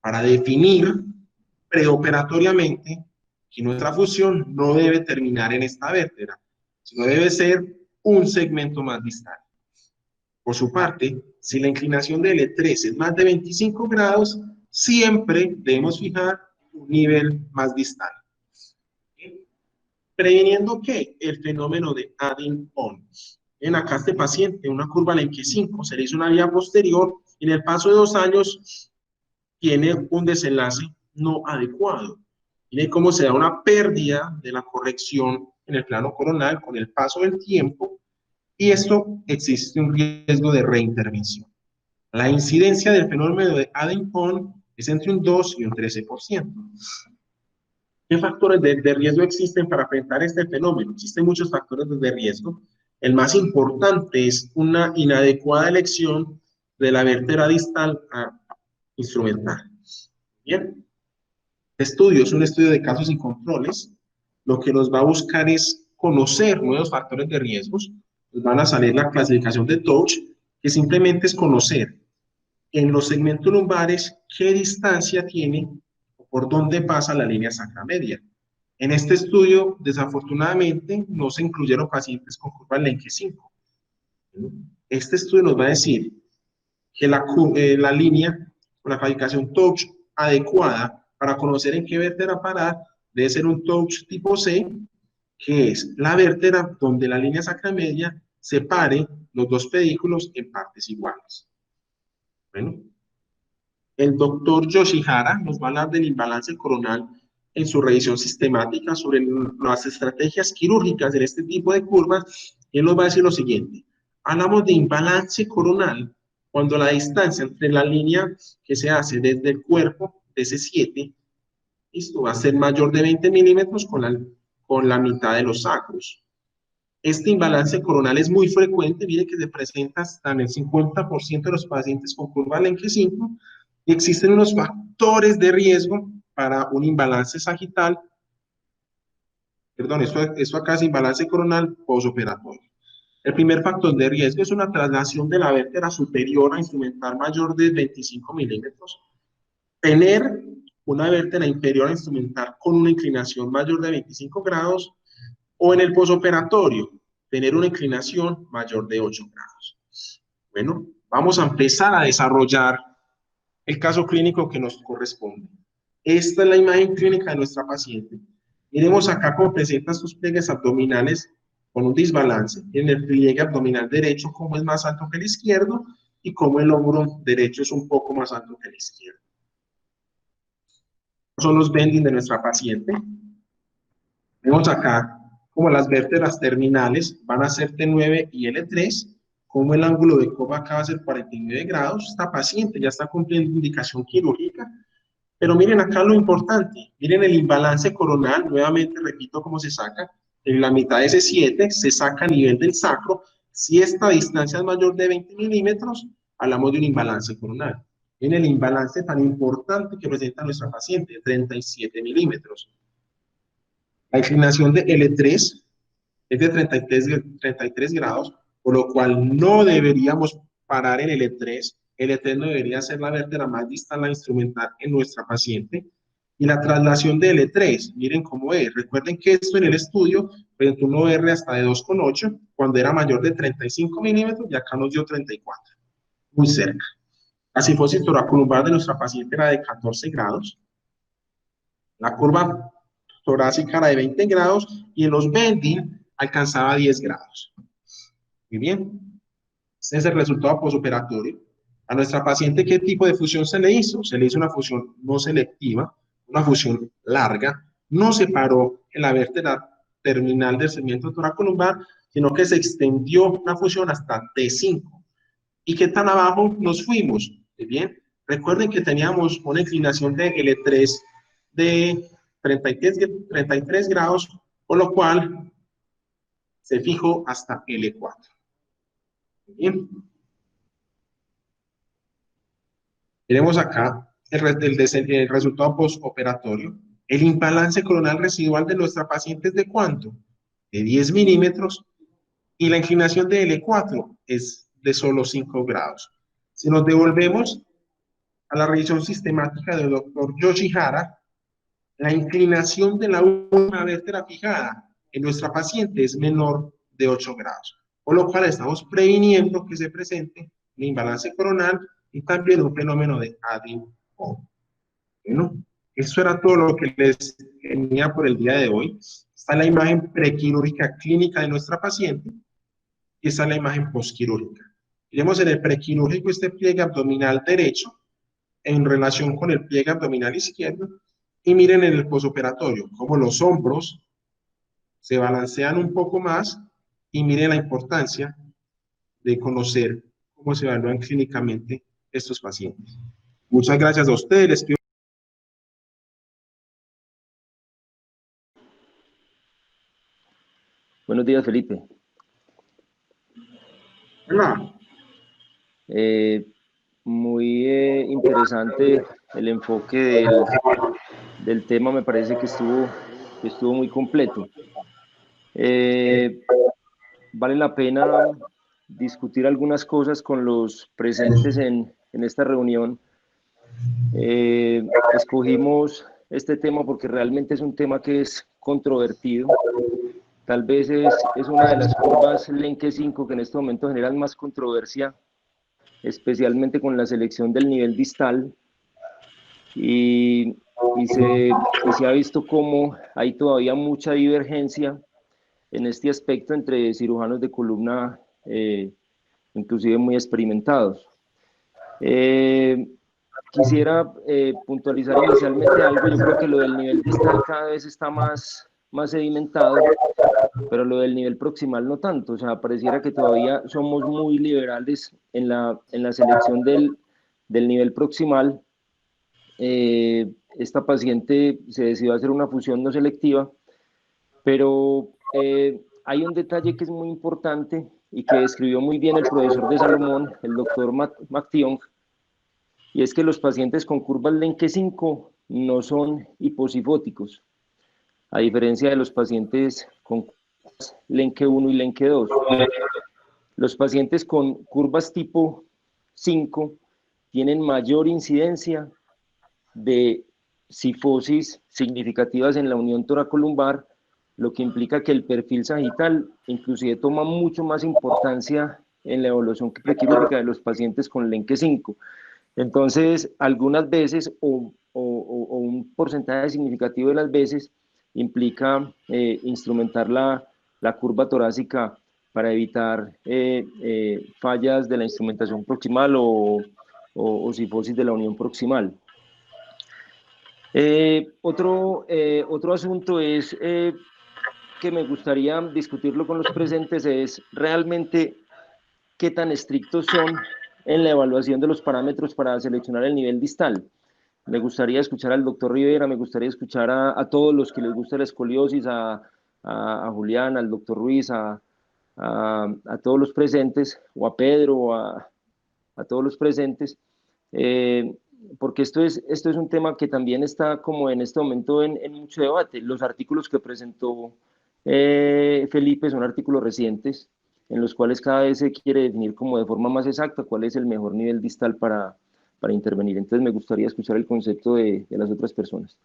para definir preoperatoriamente que nuestra fusión no debe terminar en esta vértebra, sino debe ser un segmento más distal. Por su parte, si la inclinación de L3 es más de 25 grados, siempre debemos fijar un nivel más distal. Previniendo que el fenómeno de adding-on. En acá este paciente, una curva Lenke 5, se le hizo una vía posterior y en el paso de 2 años tiene un desenlace no adecuado. Miren cómo se da una pérdida de la corrección en el plano coronal con el paso del tiempo y esto existe un riesgo de reintervención. La incidencia del fenómeno de adding-on es entre un 2 y un 13%. ¿Qué factores de riesgo existen para enfrentar este fenómeno? Existen muchos factores de riesgo. El más importante es una inadecuada elección de la vértebra distal instrumental. Bien. Este estudio es un estudio de casos y controles. Lo que nos va a buscar es conocer nuevos factores de riesgos. Nos van a salir la clasificación de Touch, que simplemente es conocer en los segmentos lumbares qué distancia tiene o por dónde pasa la línea sacra media. En este estudio, desafortunadamente, no se incluyeron pacientes con curva Lenke 5. Este estudio nos va a decir que la línea o la clasificación Touch adecuada para conocer en qué vértebra parar debe ser un Touch tipo C, que es la vértebra donde la línea sacromedia separe los dos pedículos en partes iguales. Bueno, el doctor Yoshihara nos va a hablar del imbalance coronal en su revisión sistemática sobre las estrategias quirúrgicas en este tipo de curvas. Y él nos va a decir lo siguiente: hablamos de imbalance coronal cuando la distancia entre la línea que se hace desde el cuerpo de C7, esto va a ser mayor de 20 milímetros con la mitad de los sacros. Este imbalance coronal es muy frecuente, mire que se presenta hasta en el 50% de los pacientes con curva Lenke 5, y existen unos factores de riesgo para un imbalance sagital, perdón, esto acá es imbalance coronal posoperatorio. El primer factor de riesgo es una traslación de la vértebra superior a instrumental mayor de 25 milímetros, tener una vértebra inferior a instrumental con una inclinación mayor de 25 grados, o en el posoperatorio, tener una inclinación mayor de 8 grados. Bueno, vamos a empezar a desarrollar el caso clínico que nos corresponde. Esta es la imagen clínica de nuestra paciente. Miremos acá cómo presenta sus pliegues abdominales con un desbalance. En el pliegue abdominal derecho, cómo es más alto que el izquierdo, y cómo el hombro derecho es un poco más alto que el izquierdo. Son los bending de nuestra paciente. Vemos acá como las vértebras terminales van a ser T9 y L3, como el ángulo de coma acá va a ser 49 grados. Esta paciente ya está cumpliendo indicación quirúrgica, pero miren acá lo importante, miren el imbalance coronal, nuevamente repito cómo se saca, en la mitad de ese 7 se saca a nivel del sacro. Si esta distancia es mayor de 20 milímetros, hablamos de un imbalance coronal. En el imbalance tan importante que presenta nuestra paciente, 37 milímetros. La inclinación de L3 es de 33 grados, por lo cual no deberíamos parar en L3. L3 no debería ser la vértebra más distal a la instrumental en nuestra paciente. Y la traslación de L3, miren cómo es. Recuerden que esto en el estudio presentó un OR hasta de 2,8 cuando era mayor de 35 milímetros, y acá nos dio 34, muy cerca. La cifosis toracolumbar de nuestra paciente era de 14 grados. La curva torácica era de 20 grados y en los bending alcanzaba 10 grados. Muy bien. Este es el resultado posoperatorio. A nuestra paciente, ¿qué tipo de fusión se le hizo? Se le hizo una fusión no selectiva, una fusión larga. No se paró en la vértebra terminal del segmento toracolumbar, sino que se extendió la fusión hasta T5. ¿Y qué tan abajo nos fuimos? Muy bien. Recuerden que teníamos una inclinación de L3 de 33 grados, por lo cual se fijó hasta L4. Bien. Tenemos acá el resultado postoperatorio. El imbalance coronal residual de nuestra paciente es de ¿cuánto? De 10 milímetros, y la inclinación de L4 es de solo 5 grados. Si nos devolvemos a la revisión sistemática del doctor Yoshihara, la inclinación de la última vértebra fijada en nuestra paciente es menor de 8 grados, por lo cual estamos previniendo que se presente un imbalance coronal y también un fenómeno de ADIO. Bueno, eso era todo lo que les tenía por el día de hoy. Está la imagen prequirúrgica clínica de nuestra paciente y está la imagen postquirúrgica. Miremos en el prequirúrgico este pliegue abdominal derecho en relación con el pliegue abdominal izquierdo, y miren en el posoperatorio cómo los hombros se balancean un poco más, y miren la importancia de conocer cómo se evalúan clínicamente estos pacientes. Muchas gracias a ustedes. Les pido... Buenos días, Felipe. Hola. Muy interesante el enfoque del tema, me parece que estuvo muy completo. Vale la pena discutir algunas cosas con los presentes en esta reunión. Escogimos este tema porque realmente es un tema que es controvertido. Tal vez es una de las curvas Lenke 5 que en este momento generan más controversia, especialmente con la selección del nivel distal, y se ha visto cómo hay todavía mucha divergencia en este aspecto entre cirujanos de columna, inclusive muy experimentados. Quisiera puntualizar inicialmente algo. Yo creo que lo del nivel distal cada vez está más sedimentado, pero lo del nivel proximal no tanto. O sea, pareciera que todavía somos muy liberales en la selección del nivel proximal. Esta paciente se decidió a hacer una fusión no selectiva, pero hay un detalle que es muy importante y que describió muy bien el profesor de Salomón, el doctor McTiong, y es que los pacientes con curvas Lenke 5 no son hiposifóticos, a diferencia de los pacientes con curvas Lenke 1 y Lenke 2. Los pacientes con curvas tipo 5 tienen mayor incidencia de cifosis significativas en la unión toracolumbar, lo que implica que el perfil sagital inclusive toma mucho más importancia en la evaluación prequirúrgica de los pacientes con Lenke 5. Entonces, algunas veces o un porcentaje significativo de las veces implica instrumentar la curva torácica para evitar fallas de la instrumentación proximal o cifosis de la unión proximal. Otro asunto es que me gustaría discutirlo con los presentes, es realmente qué tan estrictos son en la evaluación de los parámetros para seleccionar el nivel distal. Me gustaría escuchar al doctor Rivera, me gustaría escuchar a todos los que les gusta la escoliosis, a Julián, al doctor Ruiz, a todos los presentes, o a Pedro, a todos los presentes, porque esto es un tema que también está como en este momento en mucho debate. Los artículos que presentó Felipe son artículos recientes, en los cuales cada vez se quiere definir como de forma más exacta cuál es el mejor nivel distal para intervenir. Entonces me gustaría escuchar el concepto de las otras personas.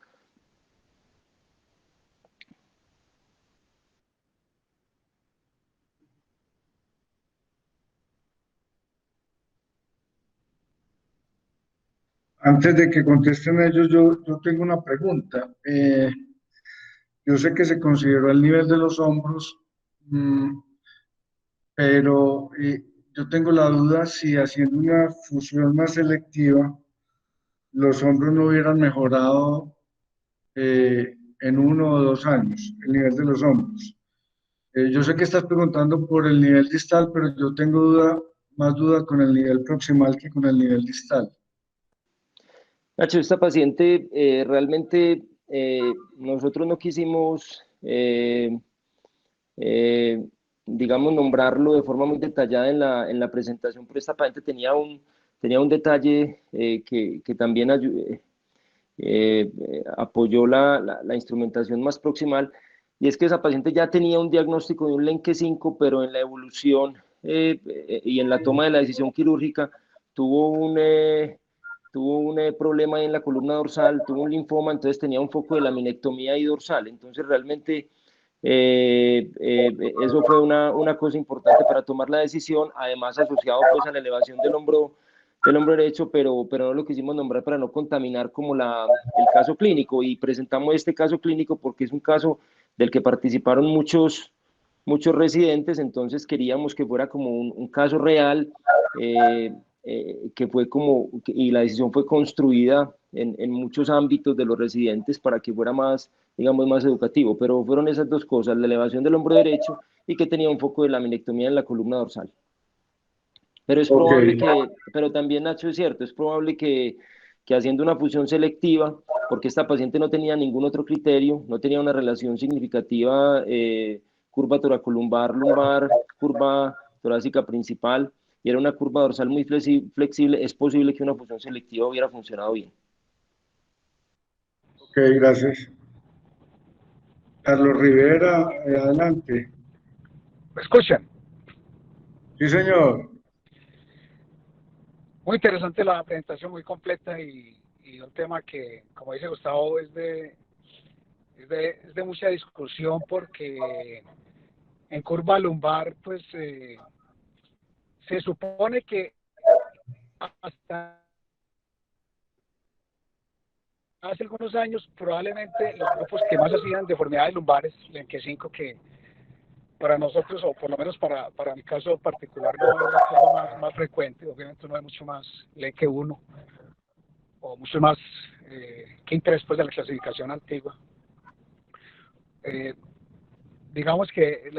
Antes de que contesten ellos, yo tengo una pregunta. Yo sé que se consideró el nivel de los hombros, mm, pero yo tengo la duda si haciendo una fusión más selectiva, los hombros no hubieran mejorado en 1 o 2 años, el nivel de los hombros. Yo sé que estás preguntando por el nivel distal, pero yo tengo más duda con el nivel proximal que con el nivel distal. Nacho, esta paciente realmente nosotros no quisimos, digamos, nombrarlo de forma muy detallada en la presentación, pero esta paciente tenía un detalle que también apoyó la instrumentación más proximal, y es que esa paciente ya tenía un diagnóstico de un Lenke 5, pero en la evolución y en la toma de la decisión quirúrgica tuvo un problema en la columna dorsal, tuvo un linfoma, entonces tenía un foco de laminectomía ahí dorsal. Entonces realmente eso fue una cosa importante para tomar la decisión, además asociado pues a la elevación del hombro derecho, pero no lo quisimos nombrar para no contaminar como el caso clínico, y presentamos este caso clínico porque es un caso del que participaron muchos residentes, entonces queríamos que fuera como un caso real, que fue y la decisión fue construida en muchos ámbitos de los residentes para que fuera más, digamos, más educativo, pero fueron esas dos cosas, la elevación del hombro derecho y que tenía un foco de laminectomía en la columna dorsal. Pero es probable pero también, Nacho, es cierto, es probable que haciendo una fusión selectiva, porque esta paciente no tenía ningún otro criterio, no tenía una relación significativa, curva toracolumbar, lumbar, curva torácica principal, y era una curva dorsal muy flexible, es posible que una fusión selectiva hubiera funcionado bien. Ok, gracias. Carlos Rivera, adelante. ¿Me escuchan? Sí, señor. Muy interesante la presentación, muy completa y un tema que, como dice Gustavo, es de mucha discusión porque en curva lumbar, pues se supone que hasta hace algunos años probablemente los grupos que más hacían deformidades lumbares, Lenke 5, que para nosotros, o por lo menos para mi caso particular, no es la forma más frecuente. Obviamente no hay mucho más ley que uno, o mucho más quinta después de la clasificación antigua. Digamos que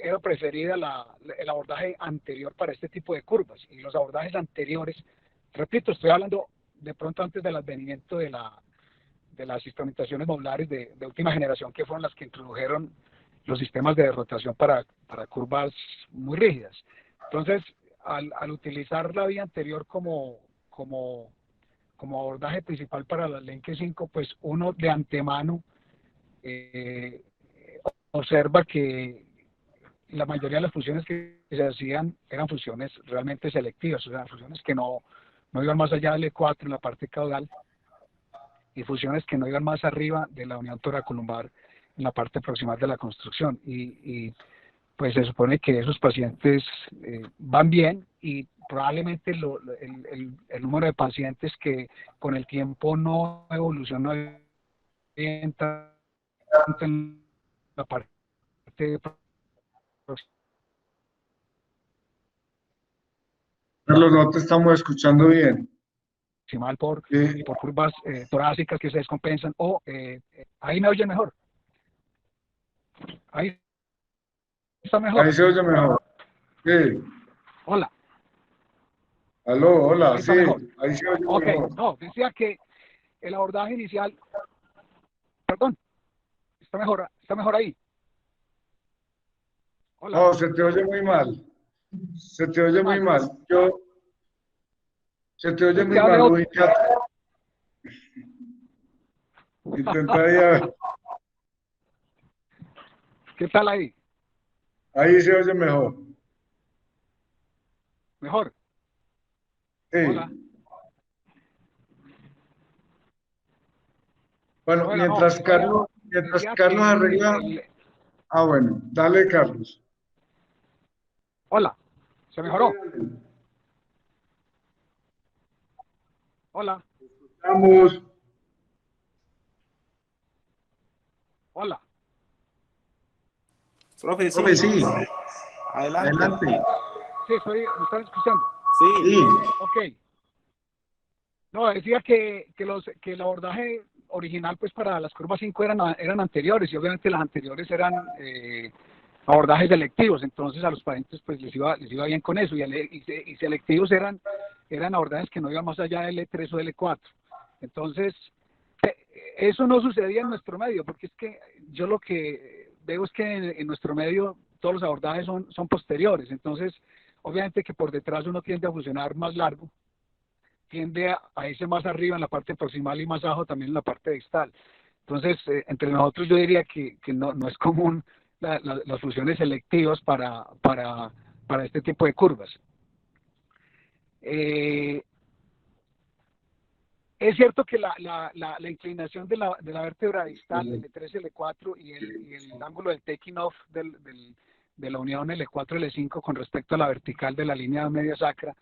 era preferida el abordaje anterior para este tipo de curvas, y los abordajes anteriores, repito, estoy hablando de pronto antes del advenimiento de las instrumentaciones modulares de última generación, que fueron las que introdujeron los sistemas de rotación para curvas muy rígidas. Entonces, al utilizar la vía anterior como abordaje principal para la Lenke 5, pues uno de antemano observa que la mayoría de las funciones que se hacían eran funciones realmente selectivas, o sea, funciones que no iban más allá del E4 en la parte caudal, y funciones que no iban más arriba de la unión toracolumbar en la parte proximal de la construcción. Y pues se supone que esos pacientes van bien, y probablemente el número de pacientes que con el tiempo no evolucionó bien tanto en la parte Carlos, no te estamos escuchando bien. proximal por curvas torácicas que se descompensan, o ahí me oyen mejor. Ahí está mejor. Ahí se oye mejor. Sí. Hola. Aló, hola, Ahí sí, está mejor. ahí se oye Ok, mejor. no, decía que el abordaje inicial, perdón, está mejor ahí. Hola. No, se te oye muy mal. Se te oye muy Mal. mal. Se te oye Es que muy hable mal. otro. Ubícate. Intenta ahí, a ver. ¿Qué tal ahí? Ahí se oye mejor. Mejor. Sí. Hola. Bueno, Bueno, no, mientras decía Carlos que arregla. Ah, bueno, dale, Carlos. hola, se mejoró. Hola, Vamos. hola. Profe, sí, Profe, sí, adelante. adelante. Sí, ¿me están escuchando? Sí, Sí. Ok. No, decía que el abordaje original pues para las curvas 5 eran anteriores, y obviamente las anteriores eran abordajes selectivos. Entonces a los pacientes pues les iba bien con eso, y selectivos eran abordajes que no iban más allá del E3 o del E4. Entonces eso no sucedía en nuestro medio, porque es que yo lo que veo es que en nuestro medio todos los abordajes son posteriores. Entonces obviamente que por detrás uno tiende a funcionar más largo, tiende a irse más arriba en la parte proximal y más abajo también en la parte distal. Entonces, entre nosotros yo diría que no es común las fusiones selectivas para este tipo de curvas. Es cierto que la inclinación de la vértebra distal, el E3, el E4, y el ángulo del taking off de la unión L4 L5 con respecto a la vertical de la línea media sacra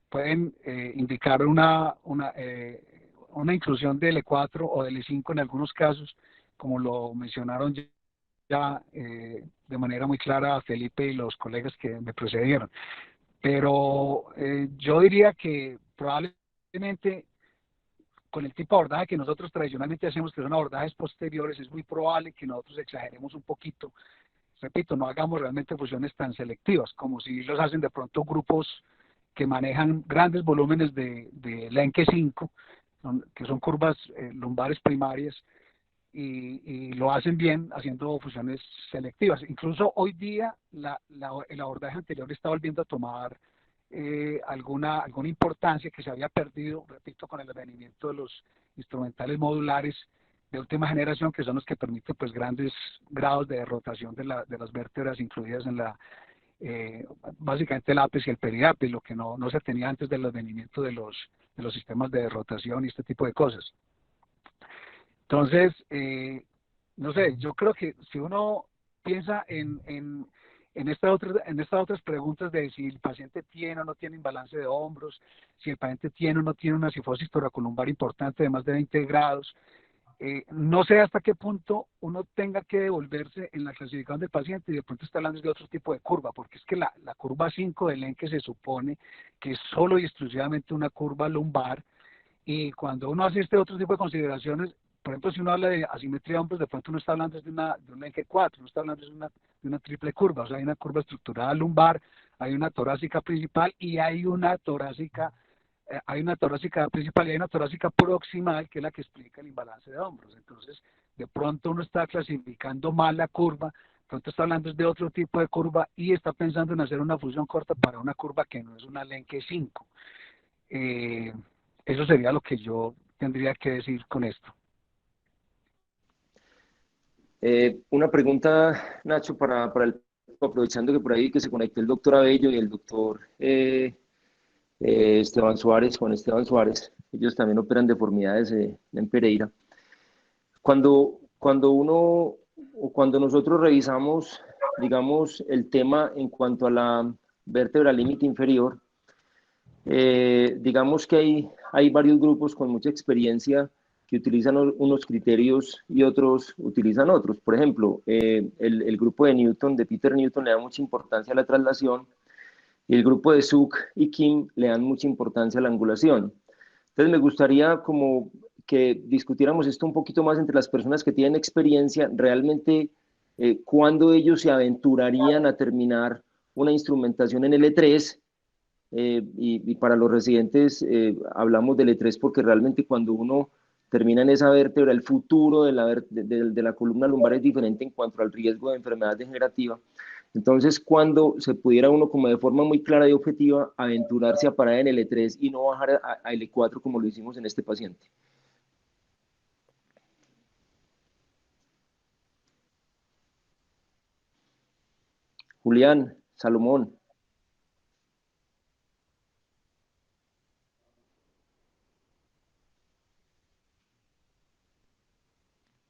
pueden indicar una inclusión de L4 o de L5 en algunos casos, como lo mencionaron ya de manera muy clara Felipe y los colegas que me precedieron. Pero yo diría que probablemente con el tipo de abordaje que nosotros tradicionalmente hacemos, que son abordajes posteriores, es muy probable que nosotros exageremos un poquito. Repito, no hagamos realmente fusiones tan selectivas como si los hacen de pronto grupos que manejan grandes volúmenes de Lenke 5, que son curvas lumbares primarias, y lo hacen bien haciendo fusiones selectivas. Incluso hoy día el abordaje anterior está volviendo a tomar alguna importancia que se había perdido, repito, con el advenimiento de los instrumentales modulares de última generación, que son los que permiten pues grandes grados de rotación de las vértebras incluidas en básicamente el ápice y el periápice, lo que no se tenía antes del advenimiento de los sistemas de rotación y este tipo de cosas. Entonces, no sé, yo creo que si uno piensa en estas otras preguntas de si el paciente tiene o no tiene imbalance de hombros, si el paciente tiene o no tiene una cifosis toracolumbar importante de más de 20 grados, no sé hasta qué punto uno tenga que devolverse en la clasificación del paciente y de pronto está hablando de otro tipo de curva, porque es que la curva 5 del ENQUE se supone que es solo y exclusivamente una curva lumbar, y cuando uno hace este otro tipo de consideraciones, por ejemplo, si uno habla de asimetría de hombros, de pronto uno está hablando de un ENQUE 4, uno está hablando de una triple curva, o sea, hay una curva estructurada lumbar, hay una torácica principal y hay una torácica principal y hay una torácica proximal, que es la que explica el imbalance de hombros. Entonces, de pronto uno está clasificando mal la curva, de pronto está hablando de otro tipo de curva y está pensando en hacer una fusión corta para una curva que no es una Lenke 5. Eso sería lo que yo tendría que decir con esto. Una pregunta, Nacho, aprovechando que por ahí que se conectó el doctor Abello y el doctor Esteban Suárez, Juan Esteban Suárez, ellos también operan deformidades en Pereira. Cuando nosotros revisamos, digamos, el tema en cuanto a la vértebra límite inferior, digamos que hay varios grupos con mucha experiencia que utilizan unos criterios y otros utilizan otros. Por ejemplo, el grupo de Newton, de Peter Newton, le da mucha importancia a la traslación, y el grupo de Suk y Kim le dan mucha importancia a la angulación. Entonces me gustaría como que discutiéramos esto un poquito más entre las personas que tienen experiencia, realmente cuándo ellos se aventurarían a terminar una instrumentación en L3, y para los residentes hablamos de L3 porque realmente cuando uno termina en esa vértebra, el futuro de la columna lumbar es diferente en cuanto al riesgo de enfermedad degenerativa. Entonces, cuando se pudiera uno como de forma muy clara y objetiva aventurarse a parar en L3 y no bajar a L4 como lo hicimos en este paciente. Julián, Salomón.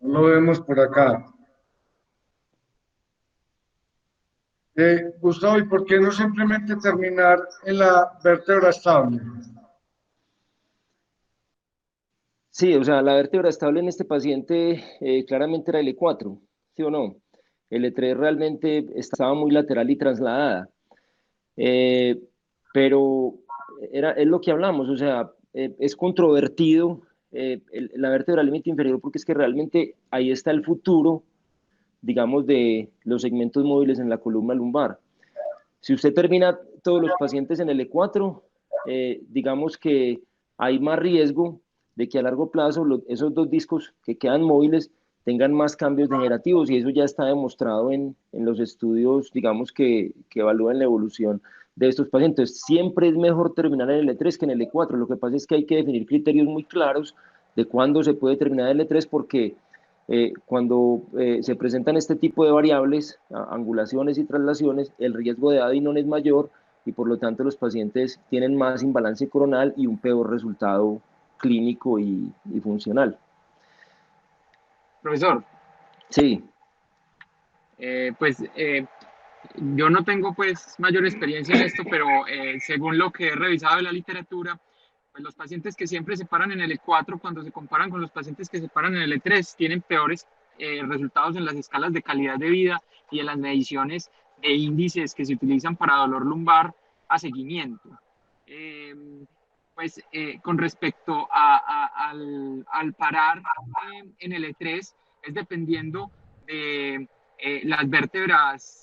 No lo vemos por acá. Gustavo, ¿y por qué no simplemente terminar en la vértebra estable? Sí, o sea, la vértebra estable en este paciente claramente era L4, ¿sí o no? L3 realmente estaba muy lateral y trasladada. Pero es lo que hablamos, o sea, es controvertido la vértebra límite inferior porque es que realmente ahí está el futuro, digamos, de los segmentos móviles en la columna lumbar. Si usted termina todos los pacientes en L4, digamos que hay más riesgo de que a largo plazo esos dos discos que quedan móviles tengan más cambios degenerativos, y eso ya está demostrado en los estudios, digamos, que evalúan la evolución de estos pacientes. Siempre es mejor terminar en L3 que en L4. Lo que pasa es que hay que definir criterios muy claros de cuándo se puede terminar en L3, porque cuando se presentan este tipo de variables, angulaciones y traslaciones, el riesgo de adenocarcinoma es mayor y por lo tanto los pacientes tienen más imbalance coronal y un peor resultado clínico y funcional. Profesor. Sí. Yo no tengo pues mayor experiencia en esto, pero según lo que he revisado de la literatura, pues los pacientes que siempre se paran en L4, cuando se comparan con los pacientes que se paran en L3, tienen peores resultados en las escalas de calidad de vida y en las mediciones de índices que se utilizan para dolor lumbar a seguimiento. Con respecto al parar en L3, es dependiendo de las vértebras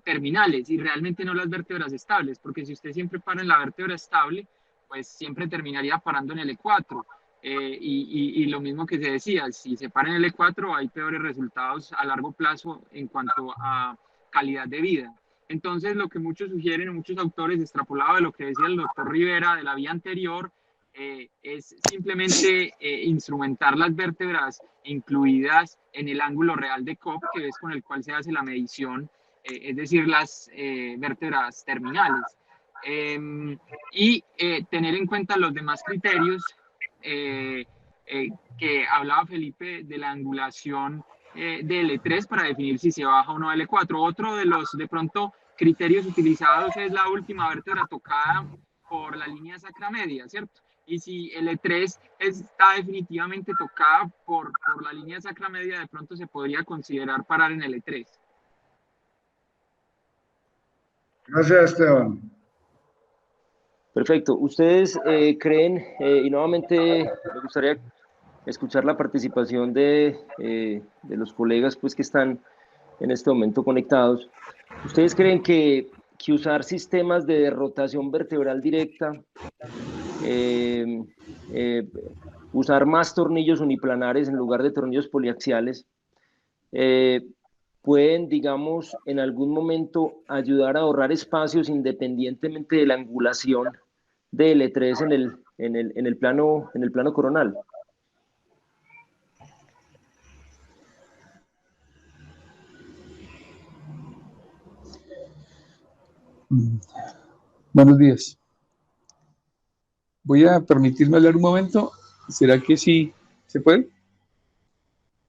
terminales y realmente no las vértebras estables, porque si usted siempre para en la vértebra estable, pues siempre terminaría parando en L4. Y lo mismo que se decía, si se para en L4 hay peores resultados a largo plazo en cuanto a calidad de vida. Entonces, lo que muchos sugieren, muchos autores, extrapolado de lo que decía el doctor Rivera de la vía anterior, es simplemente instrumentar las vértebras incluidas en el ángulo real de Cobb, que es con el cual se hace la medición, es decir, las vértebras terminales. Y tener en cuenta los demás criterios que hablaba Felipe de la angulación de L3 para definir si se baja o no a L4. Otro de los, de pronto, criterios utilizados es la última vértebra tocada por la línea sacra media, ¿cierto? y si L3 está definitivamente tocada por la línea sacra media, de pronto se podría considerar parar en L3. Gracias, Esteban. Perfecto. ¿Ustedes creen, y nuevamente me gustaría escuchar la participación de los colegas pues, que están en este momento conectados? ¿Ustedes creen que usar sistemas de rotación vertebral directa, eh, eh, usar más tornillos uniplanares en lugar de tornillos poliaxiales, eh, pueden, digamos, en algún momento ayudar a ahorrar espacios independientemente de la angulación de L3 en el plano coronal? Buenos días. Voy a permitirme hablar un momento. ¿Será que sí se puede?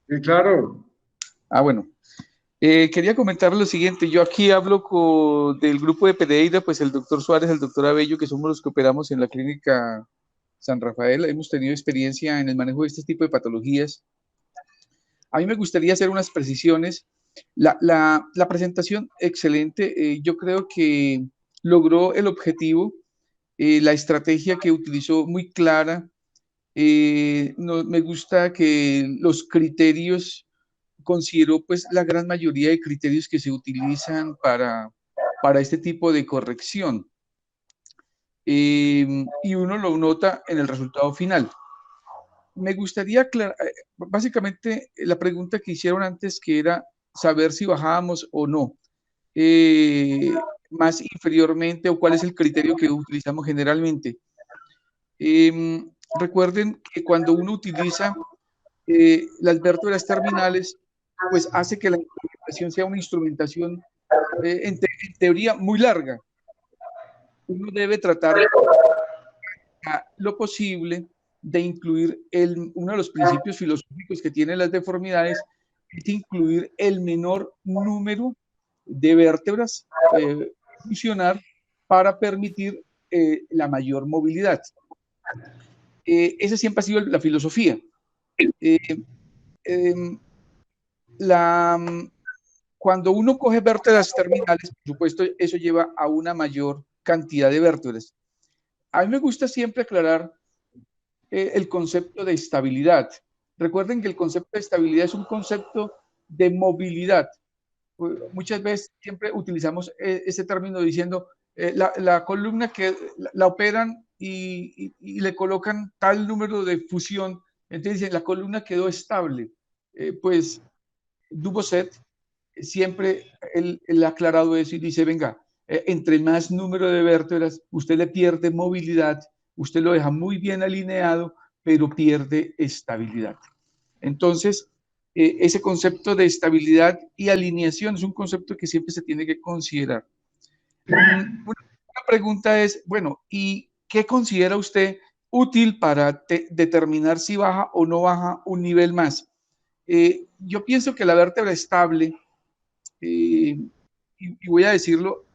Sí, claro. Bueno. Quería comentar lo siguiente. Yo aquí hablo del grupo de Pereira, pues el doctor Suárez, el doctor Abello, que somos los que operamos en la clínica San Rafael. Hemos tenido experiencia en el manejo de este tipo de patologías. A mí me gustaría hacer unas precisiones. La presentación, excelente. Yo creo que logró el objetivo. La estrategia que utilizó muy clara. Me gusta que los criterios, considero pues la gran mayoría de criterios que se utilizan para este tipo de corrección. Y uno lo nota en el resultado final. Me gustaría aclarar, básicamente la pregunta que hicieron antes, que era saber si bajábamos o no, más inferiormente, o cuál es el criterio que utilizamos generalmente. Recuerden que cuando uno utiliza las vértebras terminales, pues hace que la instrumentación sea una instrumentación en teoría muy larga. Uno debe tratar a lo posible de incluir uno de los principios filosóficos que tienen las deformidades, es incluir el menor número de vértebras funcionar para permitir la mayor movilidad. Esa siempre ha sido la filosofía. Cuando uno coge vértebras terminales, por supuesto, eso lleva a una mayor cantidad de vértebras. A mí me gusta siempre aclarar el concepto de estabilidad. Recuerden que el concepto de estabilidad es un concepto de movilidad. Muchas veces siempre utilizamos ese término diciendo la columna que la operan y le colocan tal número de fusión, entonces dicen la columna quedó estable. Pues Dubocet siempre él ha aclarado eso y dice, venga, entre más número de vértebras, usted le pierde movilidad, usted lo deja muy bien alineado, pero pierde estabilidad. Entonces, ese concepto de estabilidad y alineación es un concepto que siempre se tiene que considerar. Una pregunta es, bueno, ¿y qué considera usted útil para determinar si baja o no baja un nivel más? Yo pienso que la vértebra estable, y voy a decirlo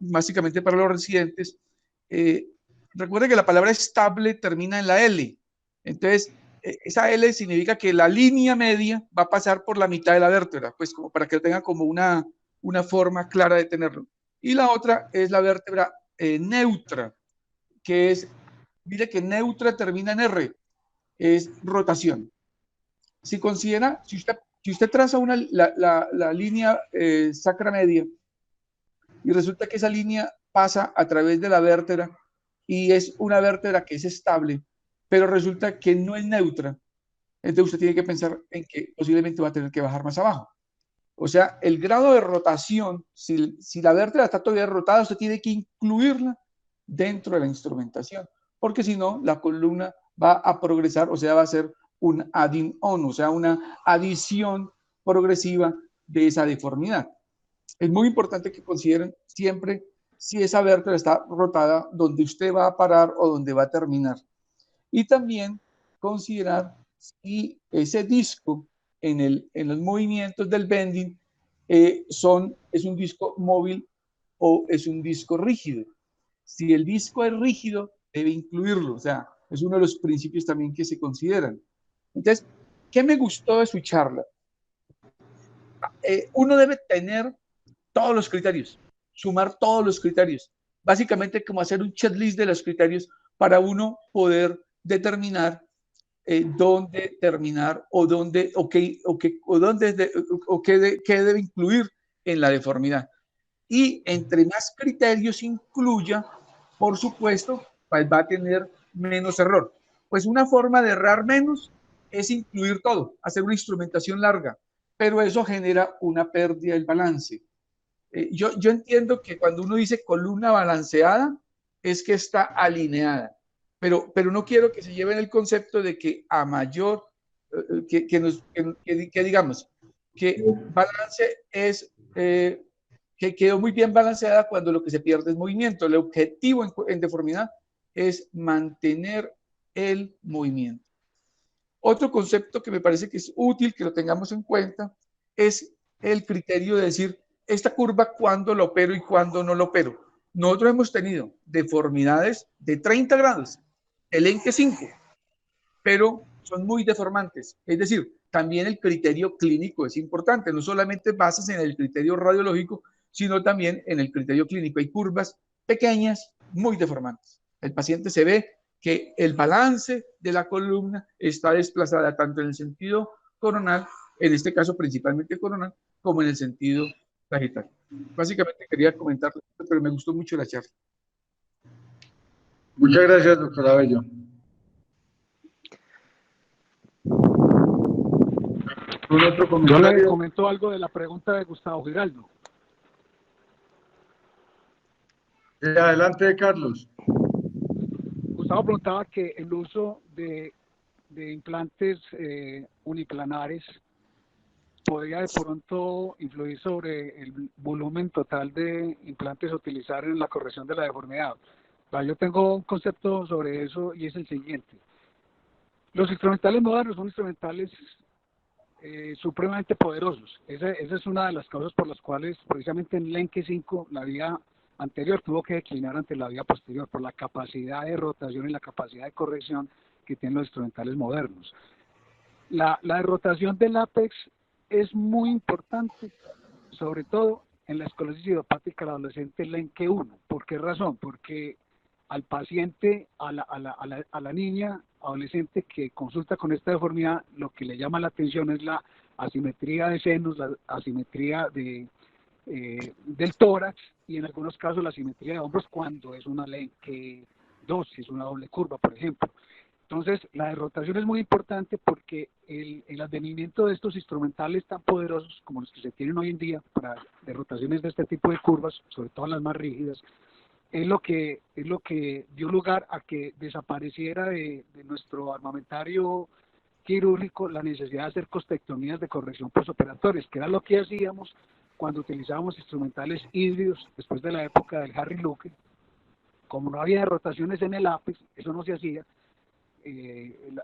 básicamente para los residentes, recuerden que la palabra estable termina en la L. Entonces, esa L significa que la línea media va a pasar por la mitad de la vértebra, pues como para que tenga como una forma clara de tenerlo. Y la otra es la vértebra neutra, que es, mire que neutra termina en R, es rotación. Si considera, si usted traza la línea sacra media y resulta que esa línea pasa a través de la vértebra y es una vértebra que es estable, pero resulta que no es neutra, entonces usted tiene que pensar en que posiblemente va a tener que bajar más abajo. O sea, el grado de rotación, si la vértebra está todavía rotada, usted tiene que incluirla dentro de la instrumentación, porque si no, la columna va a progresar, o sea, va a ser un add-on, o sea, una adición progresiva de esa deformidad. Es muy importante que consideren siempre si esa vértebra está rotada, donde usted va a parar o donde va a terminar. Y también considerar si ese disco en los movimientos del bending es un disco móvil o es un disco rígido. Si el disco es rígido, debe incluirlo, o sea, es uno de los principios también que se consideran. Entonces, ¿qué me gustó de su charla? Uno debe tener todos los criterios, sumar todos los criterios, básicamente como hacer un checklist de los criterios para uno poder determinar dónde terminar o dónde qué debe incluir en la deformidad. Y entre más criterios incluya, por supuesto, pues va a tener menos error. Pues una forma de errar menos es incluir todo, hacer una instrumentación larga, pero eso genera una pérdida del balance. Yo entiendo que cuando uno dice columna balanceada es que está alineada, pero no quiero que se lleven el concepto de que a mayor, que digamos, que balance es que quedó muy bien balanceada cuando lo que se pierde es movimiento. El objetivo en deformidad es mantener el movimiento. Otro concepto que me parece que es útil que lo tengamos en cuenta es el criterio de decir, esta curva, ¿cuándo lo opero y cuándo no lo opero? Nosotros hemos tenido deformidades de 30 grados, el ENQUE 5, pero son muy deformantes. Es decir, también el criterio clínico es importante, no solamente bases en el criterio radiológico, sino también en el criterio clínico. Hay curvas pequeñas, muy deformantes. El paciente se ve que el balance de la columna está desplazada tanto en el sentido coronal, en este caso principalmente coronal, como en el sentido sagital. Básicamente quería comentar, pero me gustó mucho la charla. Muchas gracias, doctor Abello. Otro Yo comentario. le comento algo de la pregunta de Gustavo Giraldo. Adelante, Carlos. Gustavo preguntaba que el uso de implantes uniplanares podría de pronto influir sobre el volumen total de implantes a utilizar en la corrección de la deformidad. Yo tengo un concepto sobre eso y es el siguiente. Los instrumentales modernos son instrumentales supremamente poderosos. Esa es una de las causas por las cuales precisamente en el ENQUE 5 la vía anterior tuvo que declinar ante la vía posterior por la capacidad de rotación y la capacidad de corrección que tienen los instrumentales modernos. La rotación del ápex es muy importante, sobre todo en la esclerosis idiopática del adolescente, el ENQUE 1. ¿Por qué razón? Porque al paciente, a la niña adolescente que consulta con esta deformidad, lo que le llama la atención es la asimetría de senos, la asimetría del tórax y en algunos casos la asimetría de hombros cuando es una ENQUE 2, si es una doble curva, por ejemplo. Entonces, la rotación es muy importante porque el advenimiento de estos instrumentales tan poderosos como los que se tienen hoy en día para rotaciones de este tipo de curvas, sobre todo las más rígidas, es lo que dio lugar a que desapareciera de nuestro armamentario quirúrgico la necesidad de hacer costectomías de corrección postoperatorias, que era lo que hacíamos cuando utilizábamos instrumentales híbridos después de la época del Harry Luque. Como no había rotaciones en el ápex, eso no se hacía.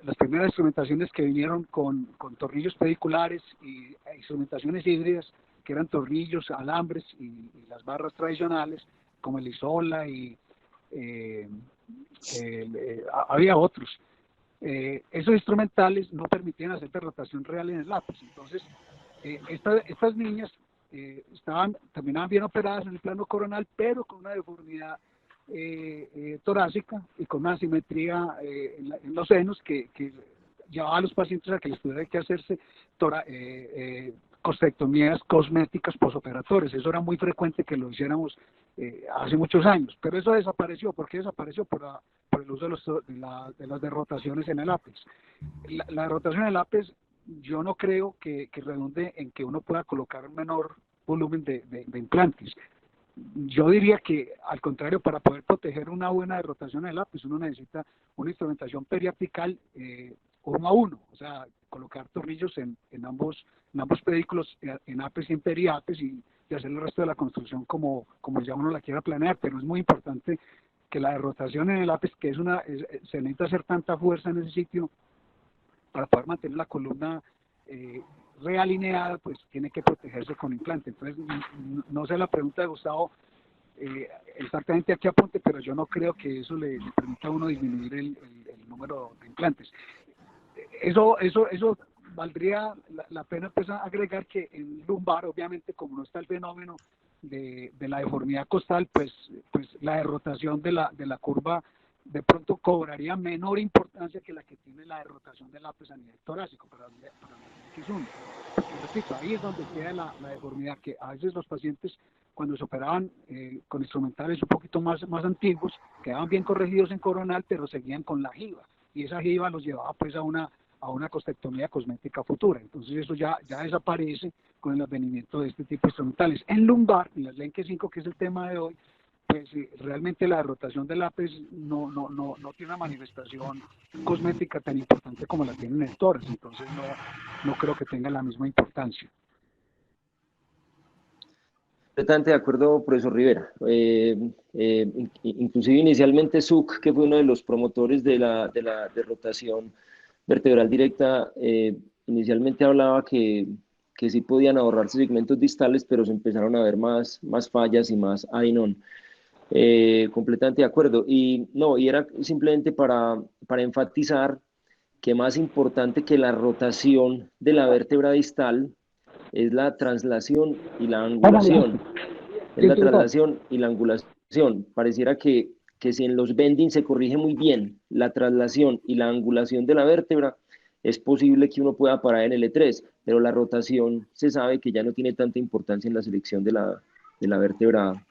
Las primeras instrumentaciones que vinieron con tornillos pediculares y instrumentaciones híbridas, que eran tornillos, alambres y las barras tradicionales, como el Isola y había otros. Esos instrumentales no permitían hacer rotación real en el ápex. Entonces, estas niñas terminaban bien operadas en el plano coronal, pero con una deformidad torácica y con una asimetría en los senos que llevaba a los pacientes a que les tuviera que hacerse costectomías cosméticas posoperatorias. Eso era muy frecuente que lo hiciéramos hace muchos años, pero eso desapareció. ¿Por qué desapareció? Por el uso de las derrotaciones en el ápex. La rotación en el ápex yo no creo que redunde en que uno pueda colocar un menor volumen de implantes. Yo diría que, al contrario, para poder proteger una buena rotación del ápex, uno necesita una instrumentación periapical 1 a 1, o sea, colocar tornillos en ambos pedículos, en ápex y en periápex, y hacer el resto de la construcción como ya uno la quiera planear. Pero es muy importante que la rotación en el ápex, que se necesita hacer tanta fuerza en ese sitio para poder mantener la columna realineada, pues tiene que protegerse con implante. Entonces, no sé la pregunta de Gustavo, exactamente a qué apunte, pero yo no creo que eso le permita a uno disminuir el número de implantes. Eso valdría la pena pues agregar que en lumbar, obviamente, como no está el fenómeno de la deformidad costal, pues la derrotación de la curva de pronto cobraría menor importancia que la que tiene la derrotación del lápiz a nivel torácico, para el X1. Porque, repito, ahí es donde queda la deformidad, que a veces los pacientes, cuando se operaban con instrumentales un poquito más antiguos, quedaban bien corregidos en coronal, pero seguían con la jiba, y esa jiba los llevaba pues a una costectomía cosmética futura. Entonces eso ya desaparece con el advenimiento de este tipo de instrumentales. En lumbar, en las LENKE 5, que es el tema de hoy, pues realmente la rotación del lápiz no tiene una manifestación cosmética tan importante como la tiene en el tórax, entonces no creo que tenga la misma importancia. Completamente de acuerdo, profesor Rivera. Inclusive inicialmente Zuck, que fue uno de los promotores de la rotación vertebral directa, inicialmente hablaba que sí podían ahorrarse segmentos distales, pero se empezaron a ver más fallas y más add-on. Completamente de acuerdo. Y era simplemente para enfatizar que más importante que la rotación de la vértebra distal es la traslación y la angulación. Es la traslación y la angulación. Pareciera que si en los bending se corrige muy bien la traslación y la angulación de la vértebra, es posible que uno pueda parar en L3, pero la rotación se sabe que ya no tiene tanta importancia en la selección de la vértebra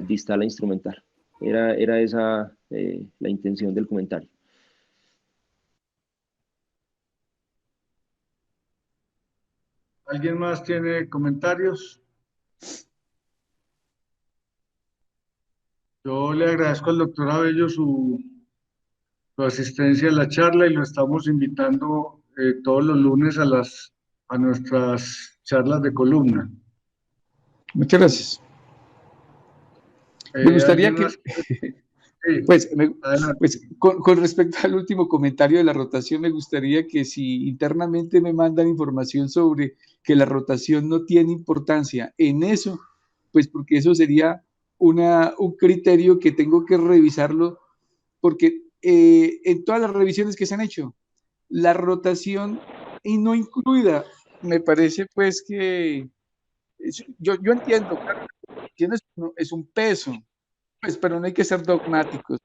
distal e instrumental. Era esa la intención del comentario. ¿Alguien más tiene comentarios? Yo le agradezco al doctor Abello su asistencia a la charla y lo estamos invitando todos los lunes a nuestras charlas de columna. Muchas gracias. Me gustaría que, sí, pues con respecto al último comentario de la rotación, me gustaría que si internamente me mandan información sobre que la rotación no tiene importancia en eso, pues porque eso sería un criterio que tengo que revisarlo, porque en todas las revisiones que se han hecho, la rotación y no incluida, me parece pues que yo entiendo, claro, es un peso, pues, pero no hay que ser dogmáticos.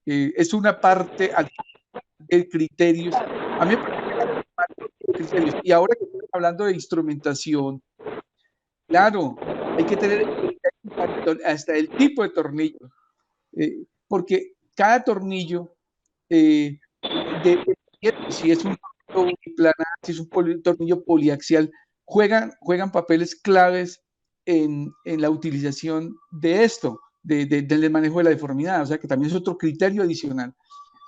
Es una parte de criterios. A mí me parece criterios. Y ahora que estamos hablando de instrumentación, claro, hay que tener hasta el tipo de tornillo, porque cada tornillo, si es un tornillo uniplanar, si es un tornillo poliaxial, juegan papeles claves en la utilización de esto, del manejo de la deformidad, o sea que también es otro criterio adicional.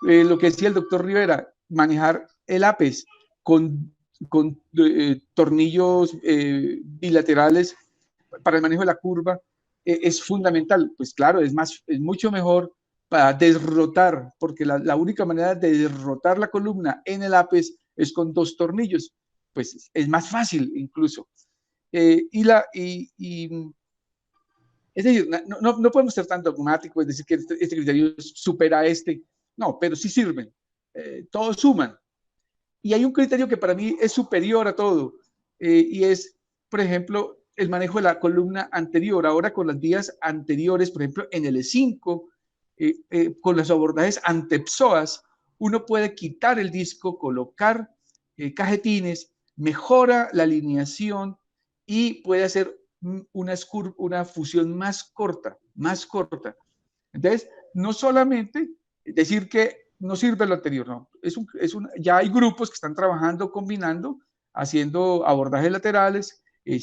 Lo que decía el doctor Rivera, manejar el APES con tornillos bilaterales para el manejo de la curva es fundamental. Pues claro, es mucho mejor para derrotar, porque la única manera de derrotar la columna en el APES es con 2 tornillos, pues es más fácil incluso. Es decir, no podemos ser tan dogmáticos, es decir, que este criterio supera a este. No, pero sí sirven. Todos suman. Y hay un criterio que para mí es superior a todo, y es, por ejemplo, el manejo de la columna anterior. Ahora con las vías anteriores, por ejemplo, en el E5, con los abordajes antepsoas, uno puede quitar el disco, colocar cajetines, mejora la alineación y puede hacer una fusión más corta. Entonces, no solamente decir que no sirve lo anterior, no. Ya hay grupos que están trabajando, combinando, haciendo abordajes laterales y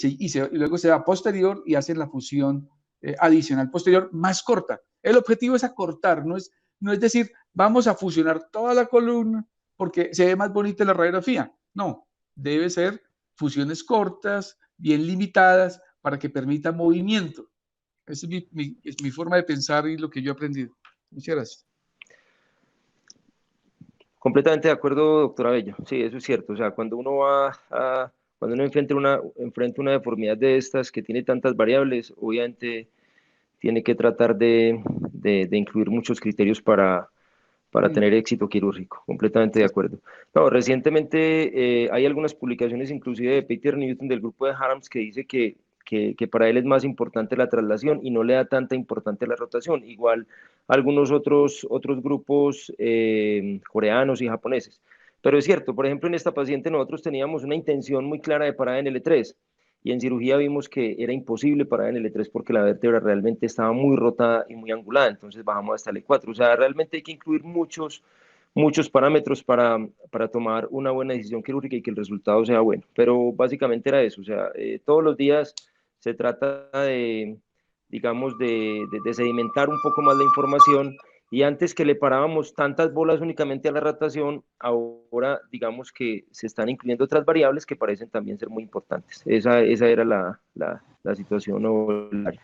luego se va posterior y hacen la fusión adicional posterior más corta. El objetivo es acortar, no es decir, vamos a fusionar toda la columna porque se ve más bonita la radiografía. No, debe ser fusiones cortas, bien limitadas, para que permita movimiento. Esa es mi forma de pensar y lo que yo he aprendido. Muchas gracias. Completamente de acuerdo, doctor Abello. Sí, eso es cierto. O sea, cuando uno enfrenta una deformidad de estas que tiene tantas variables, obviamente tiene que tratar de incluir muchos criterios para tener éxito quirúrgico, completamente de acuerdo. No, recientemente hay algunas publicaciones inclusive de Peter Newton del grupo de Harms que dice que para él es más importante la traslación y no le da tanta importancia la rotación, igual algunos otros grupos coreanos y japoneses. Pero es cierto, por ejemplo, en esta paciente nosotros teníamos una intención muy clara de parada en L3, y en cirugía vimos que era imposible parar en L3 porque la vértebra realmente estaba muy rotada y muy angulada, entonces bajamos hasta L4. O sea, realmente hay que incluir muchos parámetros para tomar una buena decisión quirúrgica y que el resultado sea bueno. Pero básicamente era eso, o sea, todos los días se trata de, digamos, de sedimentar un poco más la información, y antes que le parábamos tantas bolas únicamente a la rotación, ahora digamos que se están incluyendo otras variables que parecen también ser muy importantes. Esa era la situación o el área.